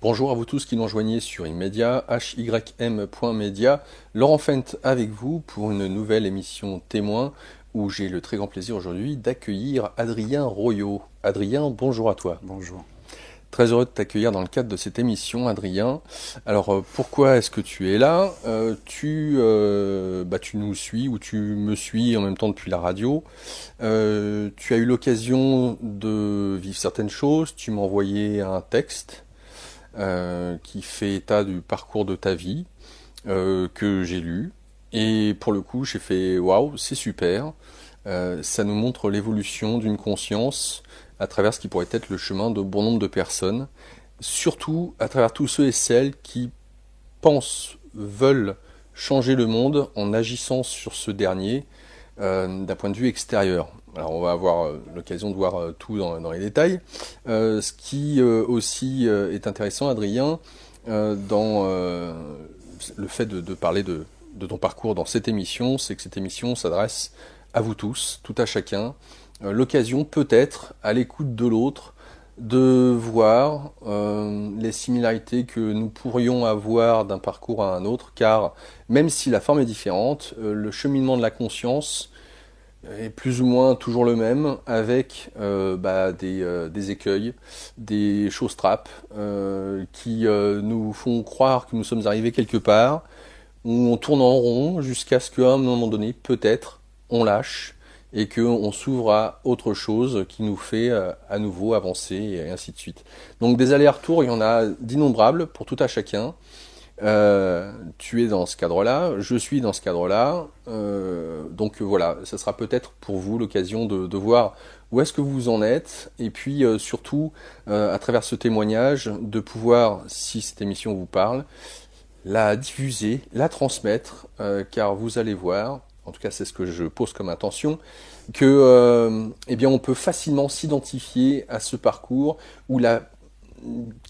Bonjour à vous tous qui nous rejoignez sur Immedia, hym.media. Laurent Fent avec vous pour une nouvelle émission témoin où j'ai le très grand plaisir aujourd'hui d'accueillir Adrien Royot. Adrien, bonjour à toi. Bonjour. Très heureux de t'accueillir dans le cadre de cette émission, Adrien. Alors, pourquoi est-ce que tu es là ? Tu nous suis ou tu me suis en même temps depuis la radio. Tu as eu l'occasion de vivre certaines choses. Tu m'as envoyé un texte qui fait état du parcours de ta vie, que j'ai lu. Et pour le coup, j'ai fait « Waouh, c'est super !» Ça nous montre l'évolution d'une conscience à travers ce qui pourrait être le chemin de bon nombre de personnes, surtout à travers tous ceux et celles qui pensent, veulent changer le monde en agissant sur ce dernier d'un point de vue extérieur. Alors on va avoir l'occasion de voir tout dans les détails. Ce qui aussi est intéressant, Adrien, dans le fait de parler de ton parcours dans cette émission, c'est que cette émission s'adresse à vous tous, tout à chacun. L'occasion peut-être, à l'écoute de l'autre, de voir les similarités que nous pourrions avoir d'un parcours à un autre, car même si la forme est différente, le cheminement de la conscience est plus ou moins toujours le même, avec des écueils, des choses trappes qui nous font croire que nous sommes arrivés quelque part, où on tourne en rond jusqu'à ce qu'à un moment donné, peut-être, on lâche et qu'on s'ouvre à autre chose qui nous fait à nouveau avancer et ainsi de suite. Donc des allers-retours, il y en a d'innombrables pour tout à chacun. Tu es dans ce cadre-là, je suis dans ce cadre-là, donc voilà, ça sera peut-être pour vous l'occasion de voir où est-ce que vous en êtes, et puis surtout, à travers ce témoignage, de pouvoir, si cette émission vous parle, la diffuser, la transmettre, car vous allez voir, en tout cas c'est ce que je pose comme intention, que on peut facilement s'identifier à ce parcours où la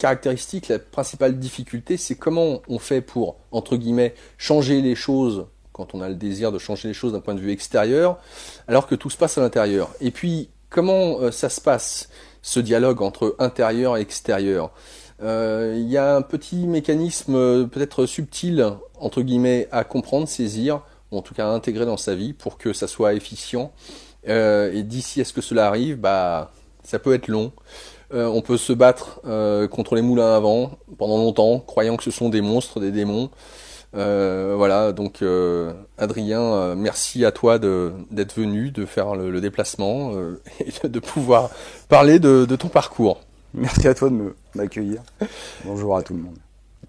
caractéristique, la principale difficulté, c'est comment on fait pour, entre guillemets, changer les choses quand on a le désir de changer les choses d'un point de vue extérieur, alors que tout se passe à l'intérieur. Et puis, comment ça se passe, ce dialogue entre intérieur et extérieur ? Il y a un petit mécanisme peut-être subtil, entre guillemets, à comprendre, saisir, ou en tout cas à intégrer dans sa vie pour que ça soit efficient. Et d'ici à ce que cela arrive, ça peut être long. On peut se battre contre les moulins à vent pendant longtemps, croyant que ce sont des monstres, des démons. Voilà, donc Adrien, merci à toi d'être venu, de faire le déplacement et de pouvoir parler de ton parcours. Merci à toi de m'accueillir. Bonjour à tout le monde.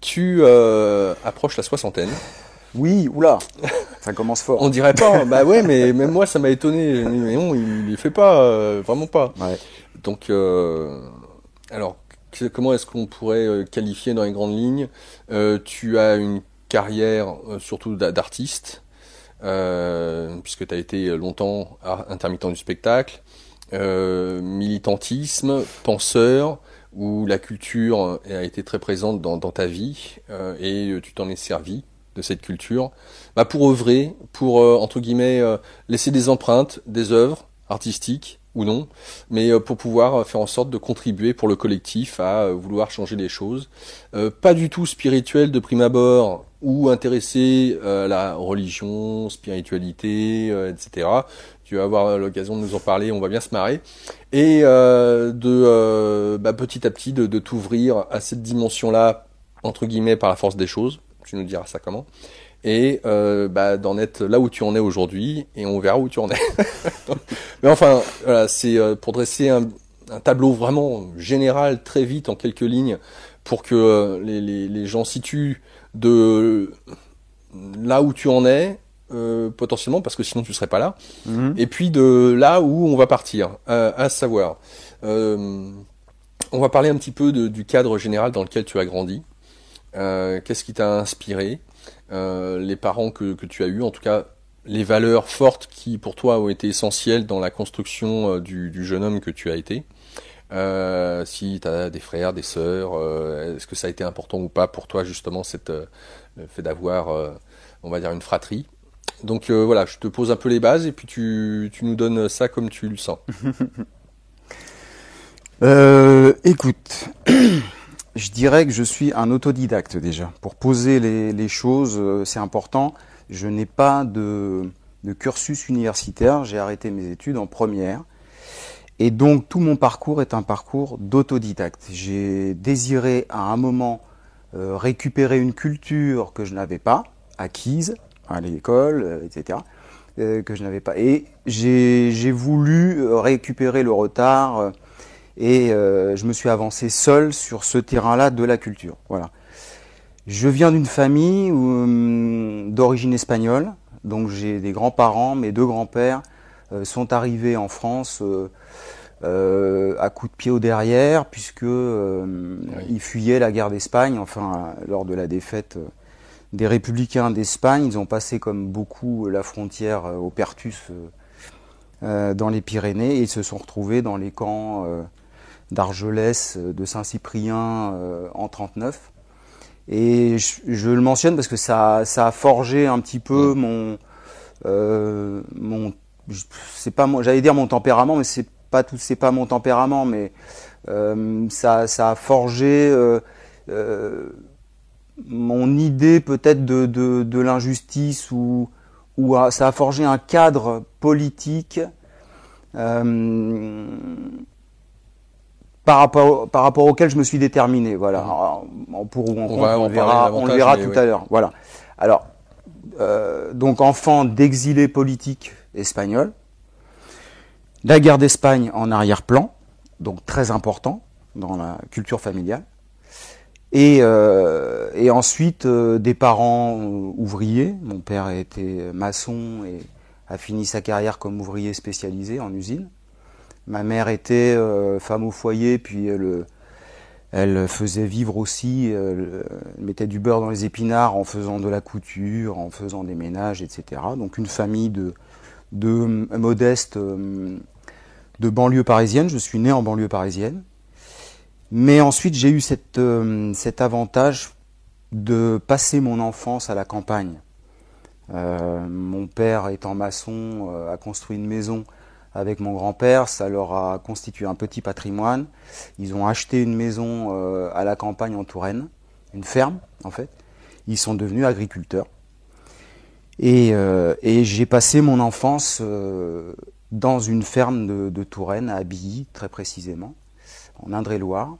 Tu approches la soixantaine. Oui, oula, ça commence fort. On dirait pas, bah ouais, mais même moi ça m'a étonné. Mais non, il les fait pas, vraiment pas. Ouais. Donc, alors, comment est-ce qu'on pourrait qualifier dans les grandes lignes ? Tu as une carrière surtout d'artiste, puisque tu as été longtemps intermittent du spectacle, militantisme, penseur, où la culture a été très présente dans ta vie, et tu t'en es servi de cette culture, pour œuvrer, pour, entre guillemets, laisser des empreintes, des œuvres artistiques, ou non, mais pour pouvoir faire en sorte de contribuer pour le collectif à vouloir changer les choses. Pas du tout spirituel de prime abord, ou intéressé à la religion, spiritualité, etc. Tu vas avoir l'occasion de nous en parler, on va bien se marrer. Et petit à petit de t'ouvrir à cette dimension-là, entre guillemets, par la force des choses. Tu nous diras ça comment. Et d'en être là où tu en es aujourd'hui, et on verra où tu en es. Mais enfin, voilà, c'est pour dresser un tableau vraiment général, très vite, en quelques lignes, pour que les gens situent de là où tu en es, potentiellement, parce que sinon tu serais pas là, et puis de là où on va partir, à savoir. On va parler un petit peu du cadre général dans lequel tu as grandi. Qu'est-ce qui t'a inspiré, les parents que tu as eus, en tout cas les valeurs fortes qui pour toi ont été essentielles dans la construction du jeune homme que tu as été. Si tu as des frères, des sœurs, est-ce que ça a été important ou pas pour toi justement le fait d'avoir, on va dire, une fratrie. Donc voilà, je te pose un peu les bases et puis tu nous donnes ça comme tu le sens. Écoute, je dirais que je suis un autodidacte déjà. Pour poser les choses, c'est important. Je n'ai pas de cursus universitaire. J'ai arrêté mes études en première. Et donc tout mon parcours est un parcours d'autodidacte. J'ai désiré à un moment récupérer une culture que je n'avais pas, acquise à l'école, etc., que je n'avais pas. Et j'ai voulu récupérer le retard et je me suis avancé seul sur ce terrain-là de la culture. Voilà. Je viens d'une famille d'origine espagnole, donc j'ai des grands-parents, mes deux grands-pères sont arrivés en France à coups de pied au derrière, puisque ils fuyaient la guerre d'Espagne, enfin lors de la défaite des républicains d'Espagne. Ils ont passé comme beaucoup la frontière au Perthus dans les Pyrénées, et ils se sont retrouvés dans les camps d'Argelès, de Saint-Cyprien en 1939. Et je le mentionne parce que ça a forgé un petit peu mon c'est pas moi, j'allais dire mon tempérament, mais c'est pas mon tempérament, mais ça a forgé mon idée peut-être de l'injustice, ou ça a forgé un cadre politique par rapport auquel je me suis déterminé. Voilà. Alors, on le verra tout à l'heure. Voilà. Alors, donc enfant d'exilés politiques espagnols, la guerre d'Espagne en arrière-plan, donc très important dans la culture familiale, et ensuite des parents ouvriers. Mon père a été maçon et a fini sa carrière comme ouvrier spécialisé en usine. Ma mère était femme au foyer, puis elle faisait vivre aussi, elle mettait du beurre dans les épinards en faisant de la couture, en faisant des ménages, etc. Donc une famille de modeste de banlieue parisienne. Je suis né en banlieue parisienne. Mais ensuite, j'ai eu cet avantage de passer mon enfance à la campagne. Mon père, étant maçon, a construit une maison avec mon grand-père. Ça leur a constitué un petit patrimoine. Ils ont acheté une maison à la campagne en Touraine, une ferme en fait. Ils sont devenus agriculteurs. Et j'ai passé mon enfance dans une ferme de Touraine, à Abilly, très précisément, en Indre-et-Loire.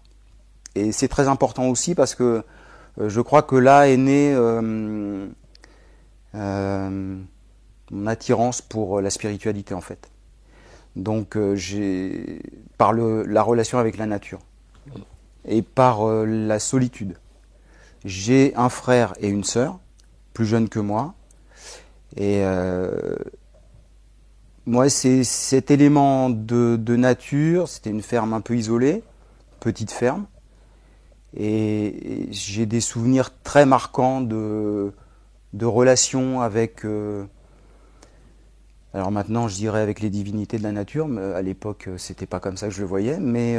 Et c'est très important aussi parce que je crois que là est née mon attirance pour la spiritualité, en fait. Donc par la relation avec la nature et par la solitude. J'ai un frère et une sœur, plus jeunes que moi. Et moi, c'est cet élément de nature. C'était une ferme un peu isolée, petite ferme. Et j'ai des souvenirs très marquants de relations avec... alors maintenant, je dirais avec les divinités de la nature, mais à l'époque, c'était pas comme ça que je le voyais, mais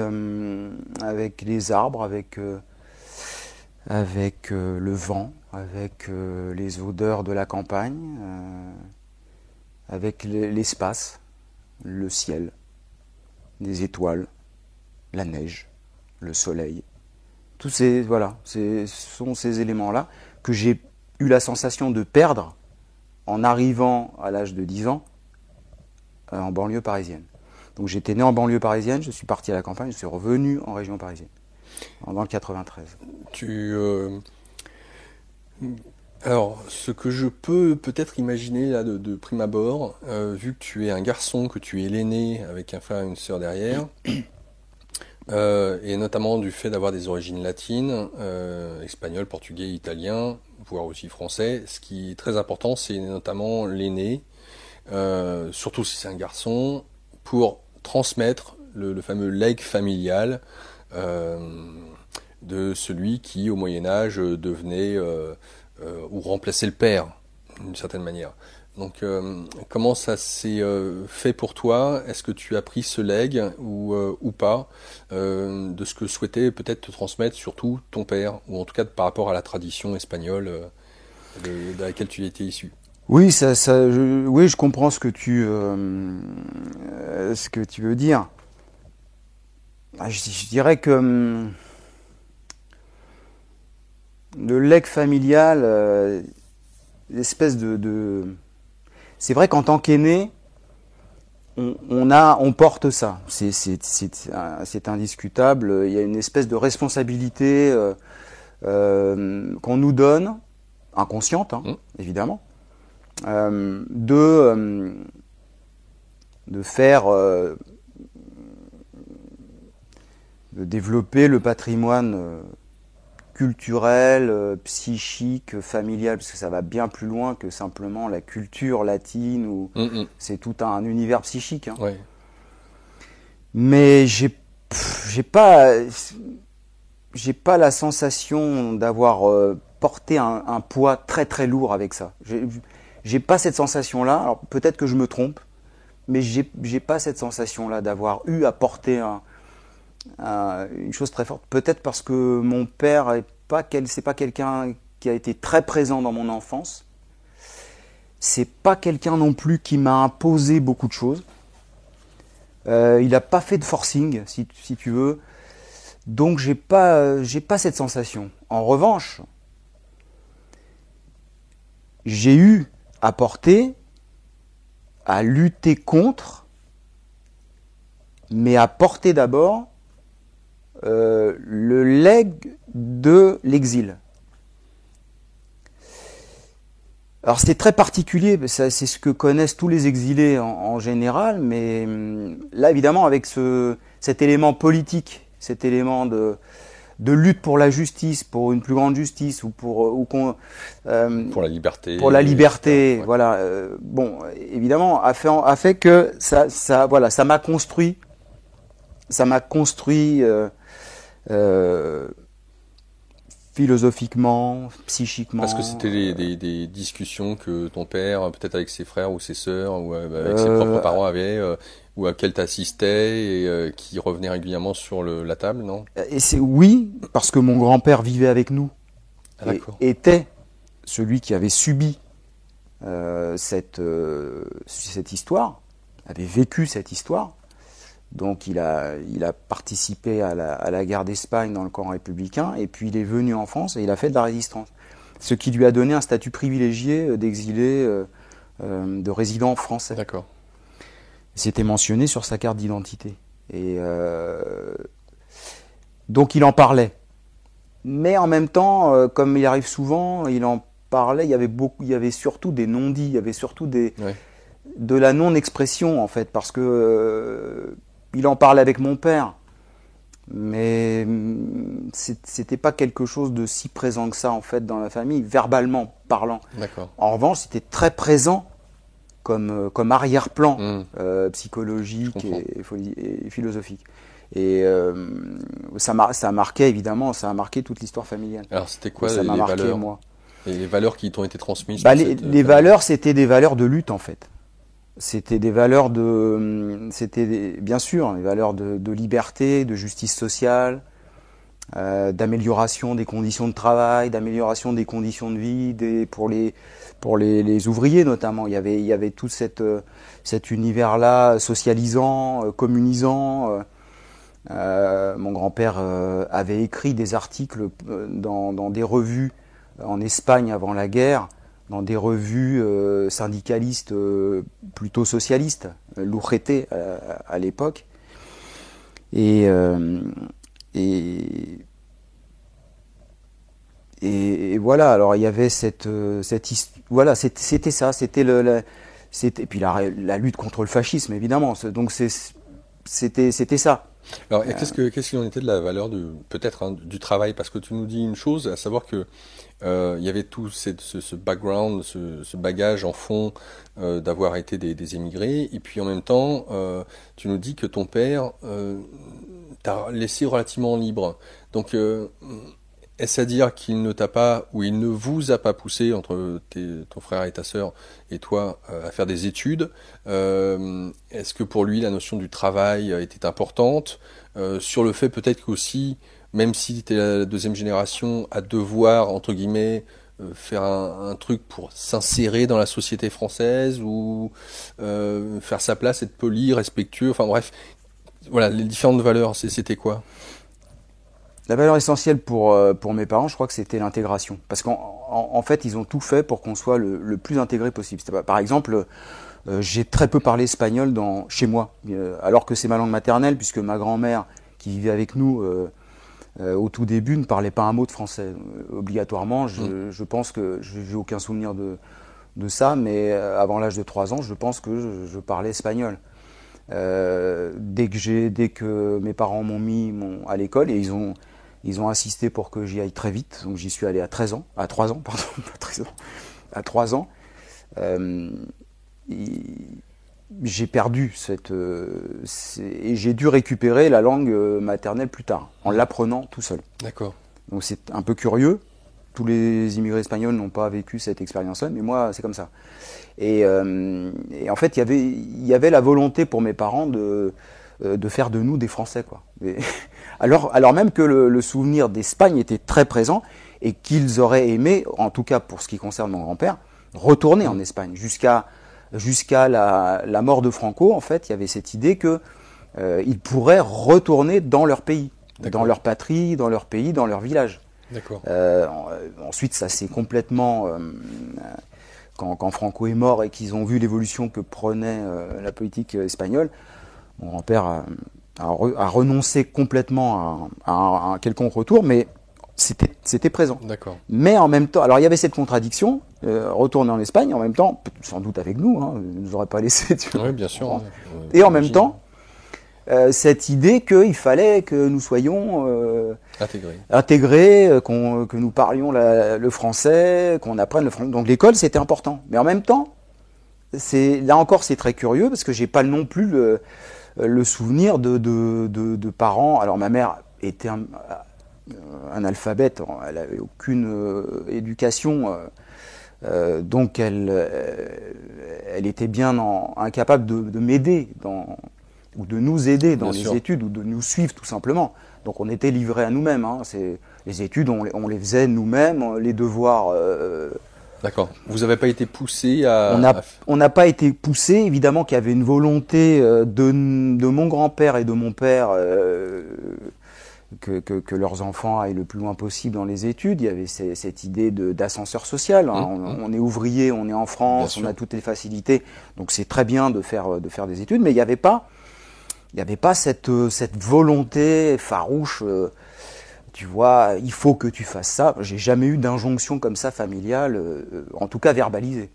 avec les arbres, avec le vent, avec les odeurs de la campagne, avec l'espace, le ciel, les étoiles, la neige, le soleil. Tous ces, voilà, ce sont ces éléments-là que j'ai eu la sensation de perdre en arrivant à l'âge de 10 ans en banlieue parisienne. Donc j'étais né en banlieue parisienne, je suis parti à la campagne, je suis revenu en région parisienne, dans le 93. Alors, ce que je peux peut-être imaginer là de prime abord, vu que tu es un garçon, que tu es l'aîné avec un frère et une sœur derrière, et notamment du fait d'avoir des origines latines, espagnol, portugais, italien, voire aussi français, ce qui est très important, c'est notamment l'aîné, surtout si c'est un garçon, pour transmettre le fameux legs familial de celui qui, au Moyen-Âge, devenait ou remplaçait le père, d'une certaine manière. Donc, comment ça s'est fait pour toi? Est-ce que tu as pris ce legs ou pas de ce que souhaitait peut-être te transmettre surtout ton père, ou en tout cas par rapport à la tradition espagnole de laquelle tu étais issu? Oui, oui, je comprends ce que tu veux dire. Je dirais que le legs familial, l'espèce de... C'est vrai qu'en tant qu'aîné, on porte ça. C'est indiscutable. Il y a une espèce de responsabilité qu'on nous donne, inconsciente, évidemment, de faire, de développer le patrimoine culturel, psychique, familial, parce que ça va bien plus loin que simplement la culture latine, ou c'est tout un univers psychique. Ouais. Mais j'ai pas la sensation d'avoir porté un poids très très lourd avec ça. J'ai pas cette sensation-là. Alors peut-être que je me trompe, mais j'ai pas cette sensation-là d'avoir eu à porter une chose très forte. Peut-être parce que mon père c'est pas quelqu'un qui a été très présent dans mon enfance. C'est pas quelqu'un non plus qui m'a imposé beaucoup de choses. Il n'a pas fait de forcing, si tu veux. Donc j'ai pas cette sensation. En revanche, j'ai eu à porter, à lutter contre, mais à porter d'abord le legs de l'exil. Alors c'est très particulier, c'est ce que connaissent tous les exilés en général, mais là évidemment avec cet élément politique, cet élément de lutte pour la justice, pour une plus grande justice, ou pour la liberté. Pour la liberté, ouais. Voilà. Bon, évidemment, a fait que ça m'a construit. Ça m'a construit philosophiquement, psychiquement. Parce que c'était des discussions que ton père, peut-être avec ses frères ou ses sœurs, ou avec ses propres parents avaient, ou à quelles t'assistais, et qui revenaient régulièrement sur la table, non ? Et oui, parce que mon grand-père vivait avec nous. Et était celui qui avait subi cette histoire, avait vécu cette histoire. Donc il a participé à la guerre d'Espagne dans le camp républicain, et puis il est venu en France et il a fait de la résistance. Ce qui lui a donné un statut privilégié d'exilé, de résident français. D'accord. C'était mentionné sur sa carte d'identité. Et donc il en parlait. Mais en même temps, comme il arrive souvent, il en parlait, il y avait surtout des non-dits, il y avait surtout de la non-expression en fait, parce que il en parlait avec mon père, mais c'était pas quelque chose de si présent que ça en fait dans la famille, verbalement parlant. D'accord. En revanche, c'était très présent comme arrière-plan psychologique et philosophique. Et ça a marqué évidemment, ça a marqué toute l'histoire familiale. Alors c'était quoi ça les marqué, valeurs moi. Et les valeurs qui t'ont été transmises les valeurs, c'était des valeurs de lutte en fait. C'était des valeurs bien sûr, des valeurs de liberté, de justice sociale, d'amélioration des conditions de travail, d'amélioration des conditions de vie, pour les ouvriers notamment. Il y avait tout cet univers-là socialisant, communisant. Mon grand-père avait écrit des articles dans des revues en Espagne avant la guerre, dans des revues syndicalistes plutôt socialistes, l'UGT à l'époque. Et voilà, alors il y avait voilà, c'était ça, c'était puis la lutte contre le fascisme évidemment. Donc c'était ça. Alors, qu'est-ce qu'il en était de la valeur peut-être du travail, parce que tu nous dis une chose, à savoir que il y avait tout ce background, ce bagage en fond d'avoir été des émigrés, et puis en même temps, tu nous dis que ton père t'a laissé relativement libre. Donc, est-ce à dire qu'il ne t'a pas, ou il ne vous a pas poussé, entre ton frère et ta sœur et toi, à faire des études? Est-ce que pour lui, la notion du travail était importante? Sur le fait peut-être qu'aussi, même si tu es la deuxième génération, à devoir, entre guillemets, faire un truc pour s'insérer dans la société française, ou faire sa place, être poli, respectueux, enfin bref, voilà, les différentes valeurs, c'était quoi? La valeur essentielle pour mes parents, je crois que c'était l'intégration. Parce qu'en fait, ils ont tout fait pour qu'on soit le plus intégré possible. Par exemple, j'ai très peu parlé espagnol chez moi, alors que c'est ma langue maternelle, puisque ma grand-mère, qui vivait avec nous au tout début, ne parlait pas un mot de français. Obligatoirement, je pense que j'ai aucun souvenir de ça, mais avant l'âge de 3 ans, je pense que je parlais espagnol. Dès que mes parents m'ont mis à l'école, et ils ont insisté pour que j'y aille très vite, donc j'y suis allé à 3 ans, pardon, pas 13 ans, à 3 ans. J'ai perdu et j'ai dû récupérer la langue maternelle plus tard, en l'apprenant tout seul. D'accord. Donc c'est un peu curieux. Tous les immigrés espagnols n'ont pas vécu cette expérience-là, mais moi, c'est comme ça. Et en fait, il y avait la volonté pour mes parents de faire de nous des Français, quoi. Alors même que le souvenir d'Espagne était très présent et qu'ils auraient aimé, en tout cas pour ce qui concerne mon grand-père, retourner en Espagne. Jusqu'à la mort de Franco, en fait, il y avait cette idée qu'ils pourraient retourner dans leur pays, dans leur patrie, dans leur pays, dans leur village. D'accord. Ensuite, ça s'est complètement... Quand Franco est mort et qu'ils ont vu l'évolution que prenait la politique espagnole, mon grand-père a renoncé complètement à un quelconque retour, mais c'était présent. D'accord. Mais en même temps, alors il y avait cette contradiction, retourner en Espagne, en même temps, sans doute avec nous, ils ne nous auraient pas laissé. Oui, bien sûr. Et en même temps, cette idée qu'il fallait que nous soyons intégrés, que nous parlions le français, qu'on apprenne le français. Donc l'école, c'était important. Mais en même temps, là encore, c'est très curieux parce que j'ai pas non plus le souvenir de parents. Alors ma mère était un alphabète, elle n'avait aucune éducation, donc elle était bien incapable de m'aider ou de nous aider dans les études, ou de nous suivre tout simplement. Donc on était livrés à nous-mêmes. Les études, on les faisait nous-mêmes, les devoirs... D'accord. Vous n'avez pas été poussé à... On n'a pas été poussé, évidemment qu'il y avait une volonté de mon grand-père et de mon père que leurs enfants aillent le plus loin possible dans les études. Il y avait cette idée d'ascenseur social. On est ouvrier, on est en France, on a toutes les facilités. Donc c'est très bien de faire des études, mais il n'y avait pas cette volonté farouche, tu vois, il faut que tu fasses ça. J'ai jamais eu d'injonction comme ça familiale, en tout cas verbalisée.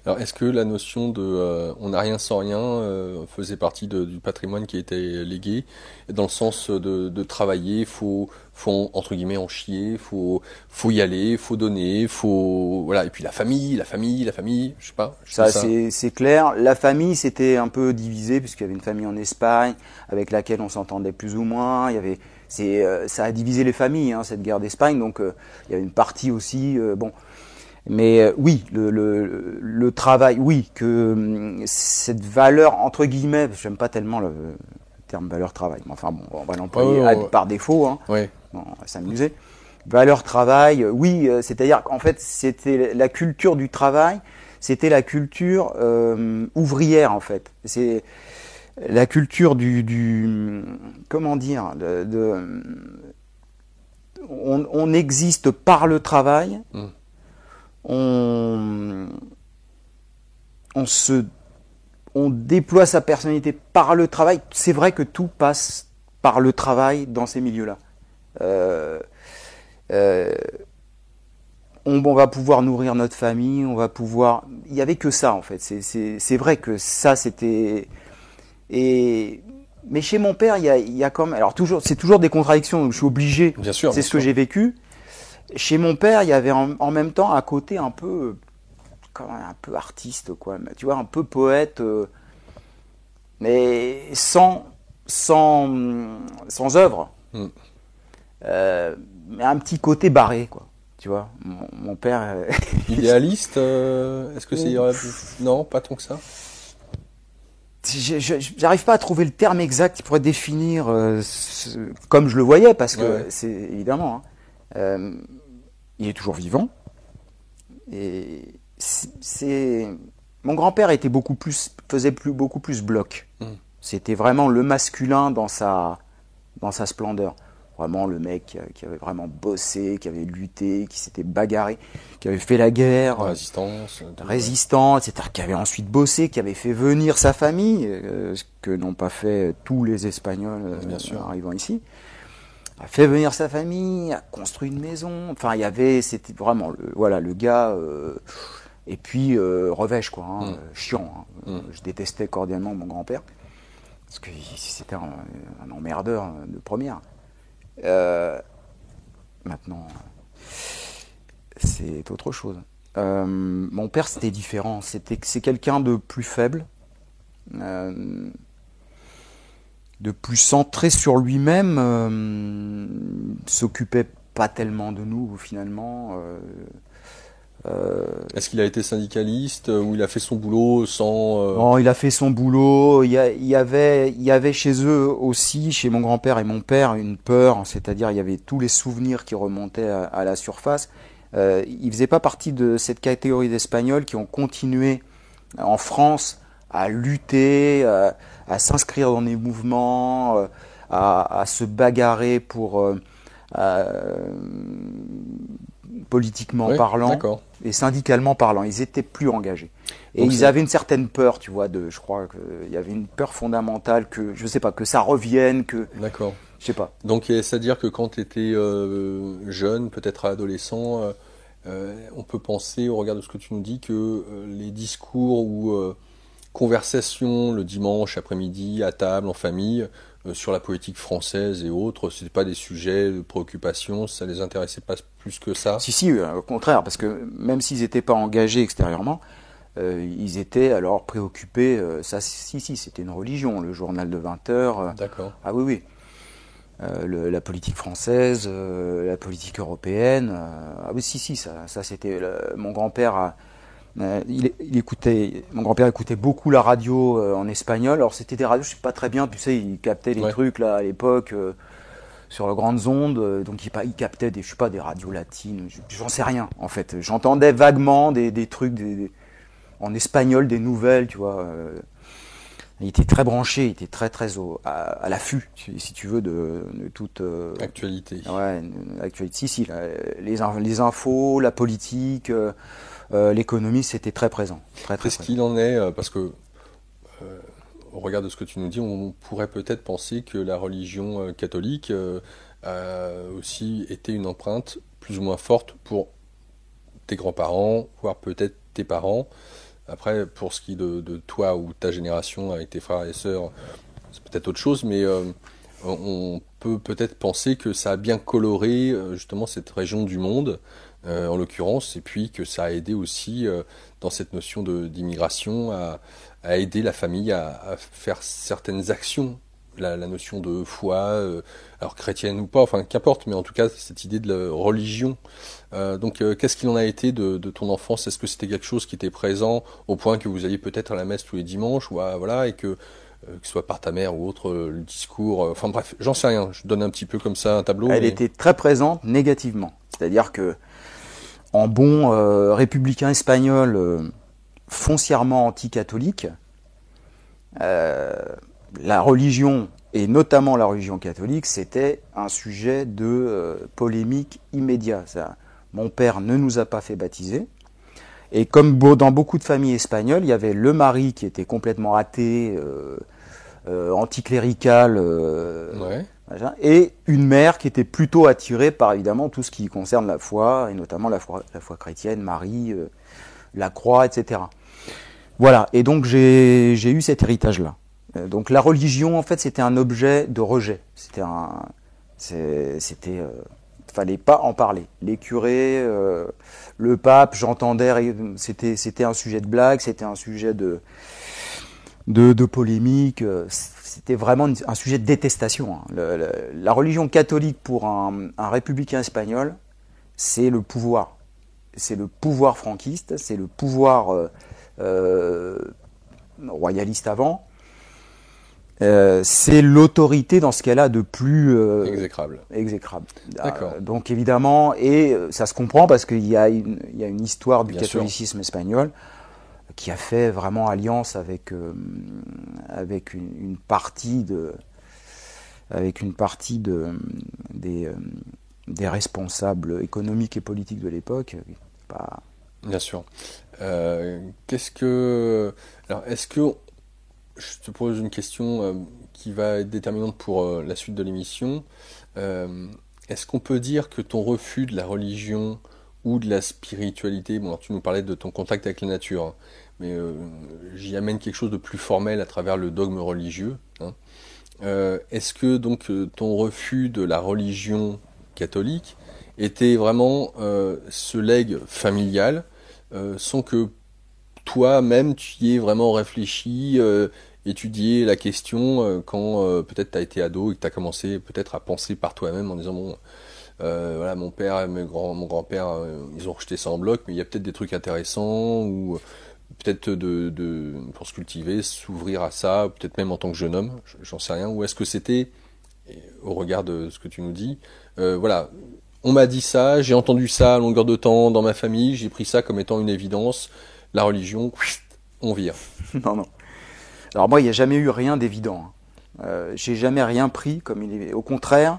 Alors est-ce que la notion de on n'a rien sans rien faisait partie du patrimoine qui a été légué, dans le sens de travailler, faut entre guillemets en chier, faut y aller, faut donner, voilà, et puis la famille, je sais pas. C'est clair. La famille, c'était un peu divisé puisqu'il y avait une famille en Espagne avec laquelle on s'entendait plus ou moins. Ça a divisé les familles, cette guerre d'Espagne. Donc il y a une partie aussi Mais oui, le travail, oui, que cette valeur, entre guillemets, j'aime pas tellement le terme valeur travail, mais enfin bon, on va l'employer par défaut, Ouais. Bon, on va s'amuser. Valeur travail, oui, c'est-à-dire qu'en fait, c'était la culture du travail, c'était la culture ouvrière, en fait. C'est la culture comment dire, on existe par le travail. On déploie sa personnalité par le travail. C'est vrai que tout passe par le travail dans ces milieux-là. On va pouvoir nourrir notre famille, on va pouvoir... Il n'y avait que ça, en fait. C'est vrai que ça, c'était... Mais chez mon père, il y a quand même... Alors, c'est toujours des contradictions, donc je suis obligé. Bien sûr. C'est ce que j'ai vécu. Chez mon père, il y avait en même temps un côté un peu artiste, quoi. Tu vois, un peu poète, mais sans œuvre. Mais un petit côté barré, quoi. Tu vois, mon père... Idéaliste, est-ce que c'est... Non, pas tant que ça. J'arrive pas à trouver le terme exact qui pourrait définir comme je le voyais, parce que c'est évidemment... il est toujours vivant. Et mon grand-père faisait beaucoup plus bloc. C'était vraiment le masculin dans sa splendeur. Vraiment le mec qui avait vraiment bossé, qui avait lutté, qui s'était bagarré, qui avait fait la guerre. Résistant, etc. Qui avait ensuite bossé, qui avait fait venir sa famille, ce que n'ont pas fait tous les Espagnols arrivant ici. A fait venir sa famille, a construit une maison. Enfin, c'était vraiment le gars. Et puis revêche quoi, chiant. Je détestais cordialement mon grand-père parce que c'était un emmerdeur de première. Maintenant, c'est autre chose. Mon père, c'était différent. C'est quelqu'un de plus faible, de plus centré sur lui-même. S'occupait pas tellement de nous finalement. Est-ce qu'il a été syndicaliste ou il a fait son boulot sans... Bon, il a fait son boulot. Il y avait chez eux aussi, chez mon grand-père et mon père, une peur, c'est-à-dire il y avait tous les souvenirs qui remontaient à la surface. Il faisait pas partie de cette catégorie d'Espagnols qui ont continué en France à lutter, à s'inscrire dans des mouvements, à se bagarrer pour... politiquement parlant et syndicalement parlant, ils étaient plus engagés. Et donc ils avaient une certaine peur, tu vois, je crois qu'il y avait une peur fondamentale que, je sais pas, que ça revienne, que... D'accord. Je sais pas. Donc c'est-à-dire que quand tu étais jeune, peut-être adolescent, on peut penser, au regard de ce que tu nous dis, que les discours ou conversations le dimanche après-midi, à table, en famille, sur la politique française et autres, c'était pas des sujets de préoccupation, ça les intéressait pas plus que ça? Si, au contraire, parce que même s'ils n'étaient pas engagés extérieurement, ils étaient alors préoccupés, c'était une religion, le journal de 20 heures. D'accord. Ah oui. La politique française, la politique européenne, ah oui, ça c'était, mon grand-père mon grand-père écoutait beaucoup la radio en espagnol. Alors c'était des radios, je sais pas très bien, tu sais, il captait les trucs là à l'époque sur les grandes ondes, donc il captait des radios latines, j'en sais rien en fait. J'entendais vaguement des trucs en espagnol, des nouvelles, tu vois. Il était très branché, il était très à l'affût, si tu veux, de toute actualité. Ouais, actualité. Si, les infos, la politique. L'économie, c'était très présent. Qu'est-ce qu'il en est parce que, au regard de ce que tu nous dis, on pourrait peut-être penser que la religion catholique a aussi été une empreinte plus ou moins forte pour tes grands-parents, voire peut-être tes parents. Après, pour ce qui est de toi ou ta génération avec tes frères et sœurs, c'est peut-être autre chose, mais on peut peut-être penser que ça a bien coloré justement cette région du monde, en l'occurrence, et puis que ça a aidé aussi dans cette notion d'immigration à aider la famille à faire certaines actions. La notion de foi, alors chrétienne ou pas, enfin qu'importe, mais en tout cas cette idée de la religion. Donc qu'est-ce qu'il en a été de ton enfance? Est-ce que c'était quelque chose qui était présent au point que vous alliez peut-être à la messe tous les dimanches, ou voilà, et que ce soit par ta mère ou autre, le discours, enfin bref, j'en sais rien, je donne un petit peu comme ça un tableau. Elle était très présente négativement, c'est-à-dire que en bon républicain espagnol foncièrement anti-catholique, la religion, et notamment la religion catholique, c'était un sujet de polémique immédiat. Mon père ne nous a pas fait baptiser. Et comme dans beaucoup de familles espagnoles, il y avait le mari qui était complètement athée, anticlérical, et une mère qui était plutôt attirée par évidemment tout ce qui concerne la foi, et notamment la foi chrétienne, Marie, la croix, etc. Voilà, et donc j'ai eu cet héritage-là. Donc la religion, en fait, c'était un objet de rejet. Fallait pas en parler. Les curés, le pape, j'entendais, c'était un sujet de blague, c'était un sujet de polémique. C'était vraiment un sujet de détestation. La religion catholique pour un républicain espagnol, c'est le pouvoir. C'est le pouvoir franquiste, c'est le pouvoir royaliste avant. C'est l'autorité dans ce qu'elle a de plus exécrable. Donc évidemment, et ça se comprend parce qu'il y a une histoire du catholicisme espagnol qui a fait vraiment alliance avec une partie avec une partie des responsables économiques et politiques de l'époque. Bien sûr. Est-ce que je te pose une question qui va être déterminante pour la suite de l'émission. Est-ce qu'on peut dire que ton refus de la religion ou de la spiritualité, bon, alors tu nous parlais de ton contact avec la nature, hein, mais j'y amène quelque chose de plus formel à travers le dogme religieux, hein. Est-ce que donc ton refus de la religion catholique était vraiment ce legs familial, sans que toi-même tu y aies vraiment réfléchi, étudié la question quand peut-être tu as été ado et que tu as commencé peut-être à penser par toi-même en disant bon, voilà, mon père et mon grand-père, ils ont rejeté ça en bloc, mais il y a peut-être des trucs intéressants, ou peut-être pour se cultiver, s'ouvrir à ça, peut-être même en tant que jeune homme, j'en sais rien. Ou est-ce que c'était, au regard de ce que tu nous dis, voilà, on m'a dit ça, j'ai entendu ça à longueur de temps dans ma famille, j'ai pris ça comme étant une évidence, la religion, on vire. Non. Alors moi, il n'y a jamais eu rien d'évident. J'ai jamais rien pris comme il est. Au contraire,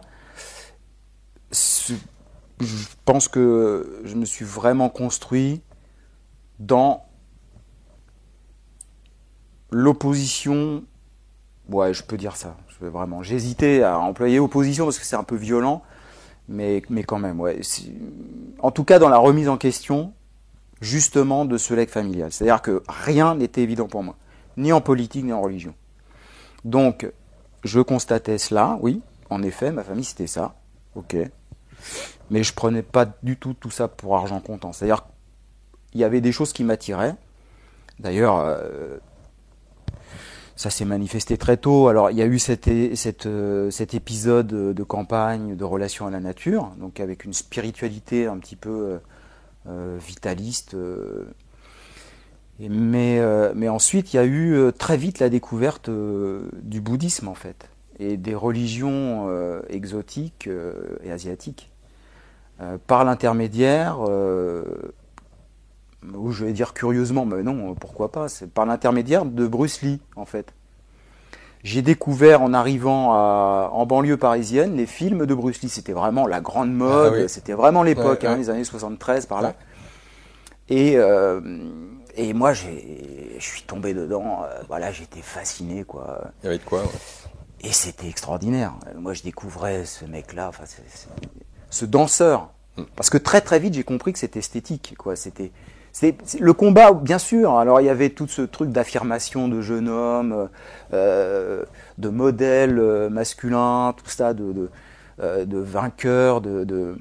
je pense que je me suis vraiment construit dans l'opposition. Ouais, je peux dire ça. J'hésitais à employer opposition parce que c'est un peu violent, mais quand même, ouais. En tout cas, dans la remise en question, justement, de ce legs familial. C'est-à-dire que rien n'était évident pour moi, ni en politique, ni en religion. Donc, je constatais cela, oui, en effet, ma famille c'était ça, ok. Mais je prenais pas du tout ça pour argent comptant. C'est-à-dire qu'il y avait des choses qui m'attiraient. D'ailleurs, ça s'est manifesté très tôt. Alors, il y a eu cet épisode de campagne, de relation à la nature, donc avec une spiritualité un petit peu vitaliste. Mais ensuite, il y a eu très vite la découverte du bouddhisme, en fait, et des religions exotiques et asiatiques. Par l'intermédiaire, ou je vais dire curieusement, mais non, pourquoi pas, c'est par l'intermédiaire de Bruce Lee, en fait. J'ai découvert en arrivant en banlieue parisienne les films de Bruce Lee. C'était vraiment la grande mode, oui. C'était vraiment l'époque, les années 73 par là. Et moi, je suis tombé dedans. Voilà, j'étais fasciné, quoi. Il y avait de quoi, ouais. Et c'était extraordinaire. Moi, je découvrais ce mec-là, ce danseur. Parce que très très vite, j'ai compris que c'était esthétique, quoi. C'était le combat, bien sûr. Alors, il y avait tout ce truc d'affirmation de jeune homme, de modèle masculin, tout ça, de vainqueur, de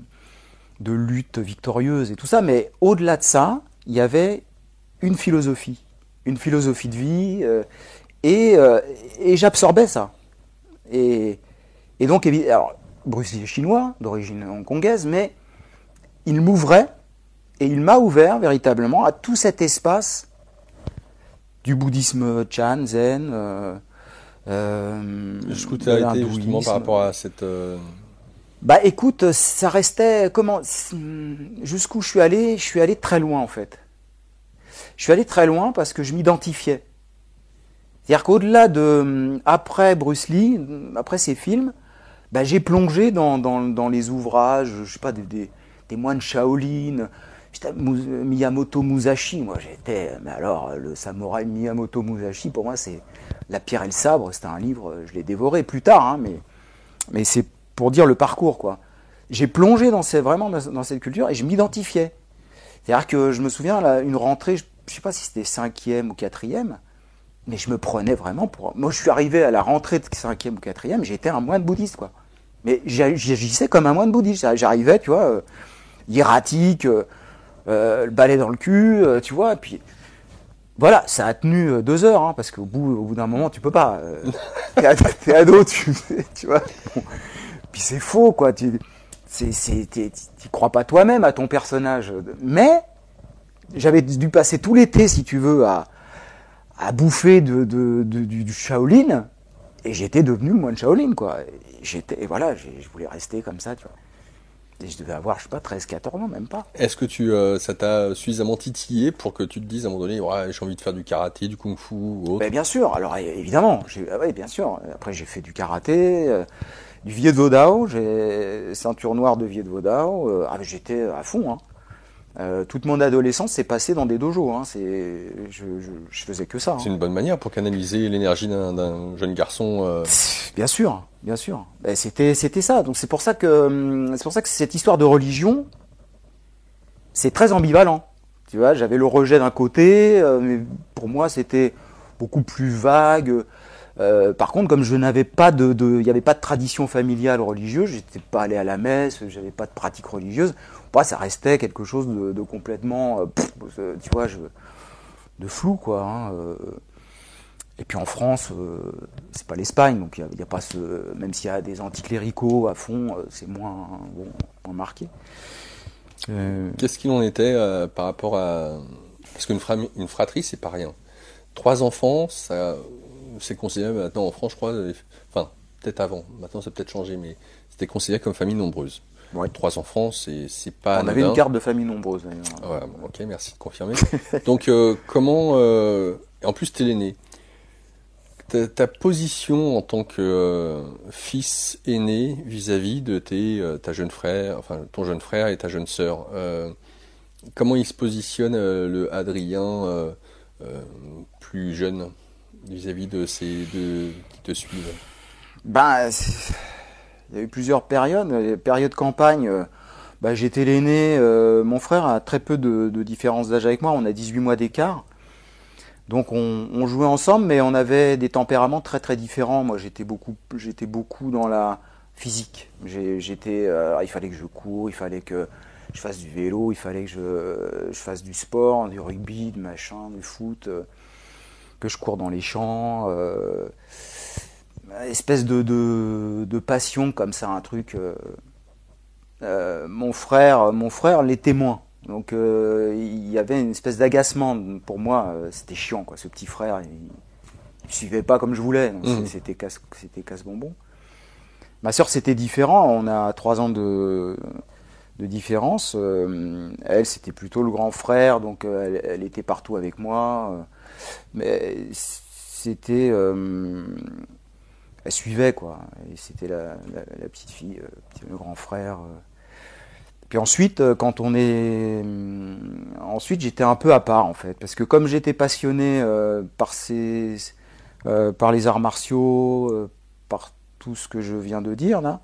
lutte victorieuse et tout ça. Mais au-delà de ça, il y avait une philosophie de vie, et j'absorbais ça. Et donc, alors, Bruce Lee est chinois, d'origine hongkongaise, mais il m'ouvrait, et il m'a ouvert véritablement à tout cet espace du bouddhisme Chan, Zen, jusqu'où tu as été justement par rapport à cette... Bah écoute, ça restait... Jusqu'où je suis allé très loin en fait. Je suis allé très loin parce que je m'identifiais. C'est-à-dire qu'au-delà de... Après Bruce Lee, après ses films, bah, j'ai plongé dans les ouvrages, je sais pas, des moines Shaolin, Miyamoto Musashi. Moi j'étais... Mais alors, le samouraï Miyamoto Musashi, pour moi c'est La pierre et le sabre. C'était un livre, je l'ai dévoré plus tard, hein, mais c'est pour dire le parcours, quoi. J'ai plongé vraiment dans cette culture et je m'identifiais. C'est-à-dire que je me souviens, là, une rentrée, je ne sais pas si c'était 5e ou 4e, mais je me prenais vraiment pour... Moi, je suis arrivé à la rentrée de 5e ou 4e, j'étais un moine bouddhiste, quoi. Mais j'agissais comme un moine bouddhiste. J'arrivais, tu vois, hiératique, le balai dans le cul, tu vois, et puis... Voilà, ça a tenu 2 heures, hein, parce qu'au bout d'un moment, tu peux pas. T'es ado, tu vois. Bon. Puis c'est faux, quoi. Tu crois pas toi-même à ton personnage. Mais j'avais dû passer tout l'été, si tu veux, à bouffer du Shaolin, et j'étais devenu moine Shaolin, quoi. Et voilà, je voulais rester comme ça, tu vois. Et je devais avoir, je sais pas, 13-14 ans, même pas. Est-ce que ça t'a suffisamment titillé pour que tu te dises à un moment donné, ouais, j'ai envie de faire du karaté, du kung-fu ou autre? Ben, bien sûr, alors évidemment, oui, bien sûr. Après, j'ai fait du karaté, du Viet Vo Dao, j'ai ceinture noire de Viet Vo Dao. J'étais à fond, hein. Toute mon adolescence s'est passée dans des dojos. Hein. Je faisais que ça. C'est Hein. une bonne manière pour canaliser l'énergie d'un jeune garçon. Bien sûr, bien sûr. Ben, c'était ça. Donc c'est pour ça que cette histoire de religion, c'est très ambivalent. Tu vois, j'avais le rejet d'un côté, mais pour moi c'était beaucoup plus vague. Par contre, comme je n'avais pas il n'y avait pas de tradition familiale religieuse, j'étais pas allé à la messe, j'avais pas de pratique religieuse. Bah, ça restait quelque chose de complètement, tu vois, de flou, quoi. Hein. Et puis en France, c'est pas l'Espagne, donc il y a pas même s'il y a des anticléricaux à fond, c'est moins marqué. Qu'est-ce qu'il en était par rapport à... Parce qu'une fratrie, c'est pas rien. 3 enfants, ça, c'est considéré maintenant en France, je crois, enfin, peut-être avant, maintenant ça a peut-être changé, mais c'était considéré comme famille nombreuse. Ouais. 3 enfants, c'est pas anodin. On avait une carte de famille nombreuse, d'ailleurs. Ouais, ok, merci de confirmer. Donc, comment... en plus, t'es l'aîné. Ta position en tant que fils aîné vis-à-vis de ta jeune frère, enfin ton jeune frère et ta jeune sœur, comment il se positionne le Adrien plus jeune vis-à-vis de ces deux qui te suivent? Ben, il y a eu plusieurs périodes. Les périodes campagne, j'étais l'aîné. Mon frère a très peu de différence d'âge avec moi. On a 18 mois d'écart. Donc on jouait ensemble, mais on avait des tempéraments très très différents. Moi j'étais beaucoup dans la physique. Il fallait que je cours, il fallait que je fasse du vélo, il fallait que je fasse du sport, du rugby, du machin, du foot, que je cours dans les champs. Espèce de passion comme ça, un truc. Mon frère l'était moins. Donc il y avait une espèce d'agacement pour moi, c'était chiant quoi, ce petit frère, il suivait pas comme je voulais, donc c'était casse-bonbon. Ma sœur c'était différent, on a 3 ans de différence. Elle c'était plutôt le grand frère, donc elle était partout avec moi, mais c'était elle suivait quoi, et c'était la petite fille, le grand frère. Puis ensuite, ensuite j'étais un peu à part en fait, parce que comme j'étais passionné par les arts martiaux, par tout ce que je viens de dire là,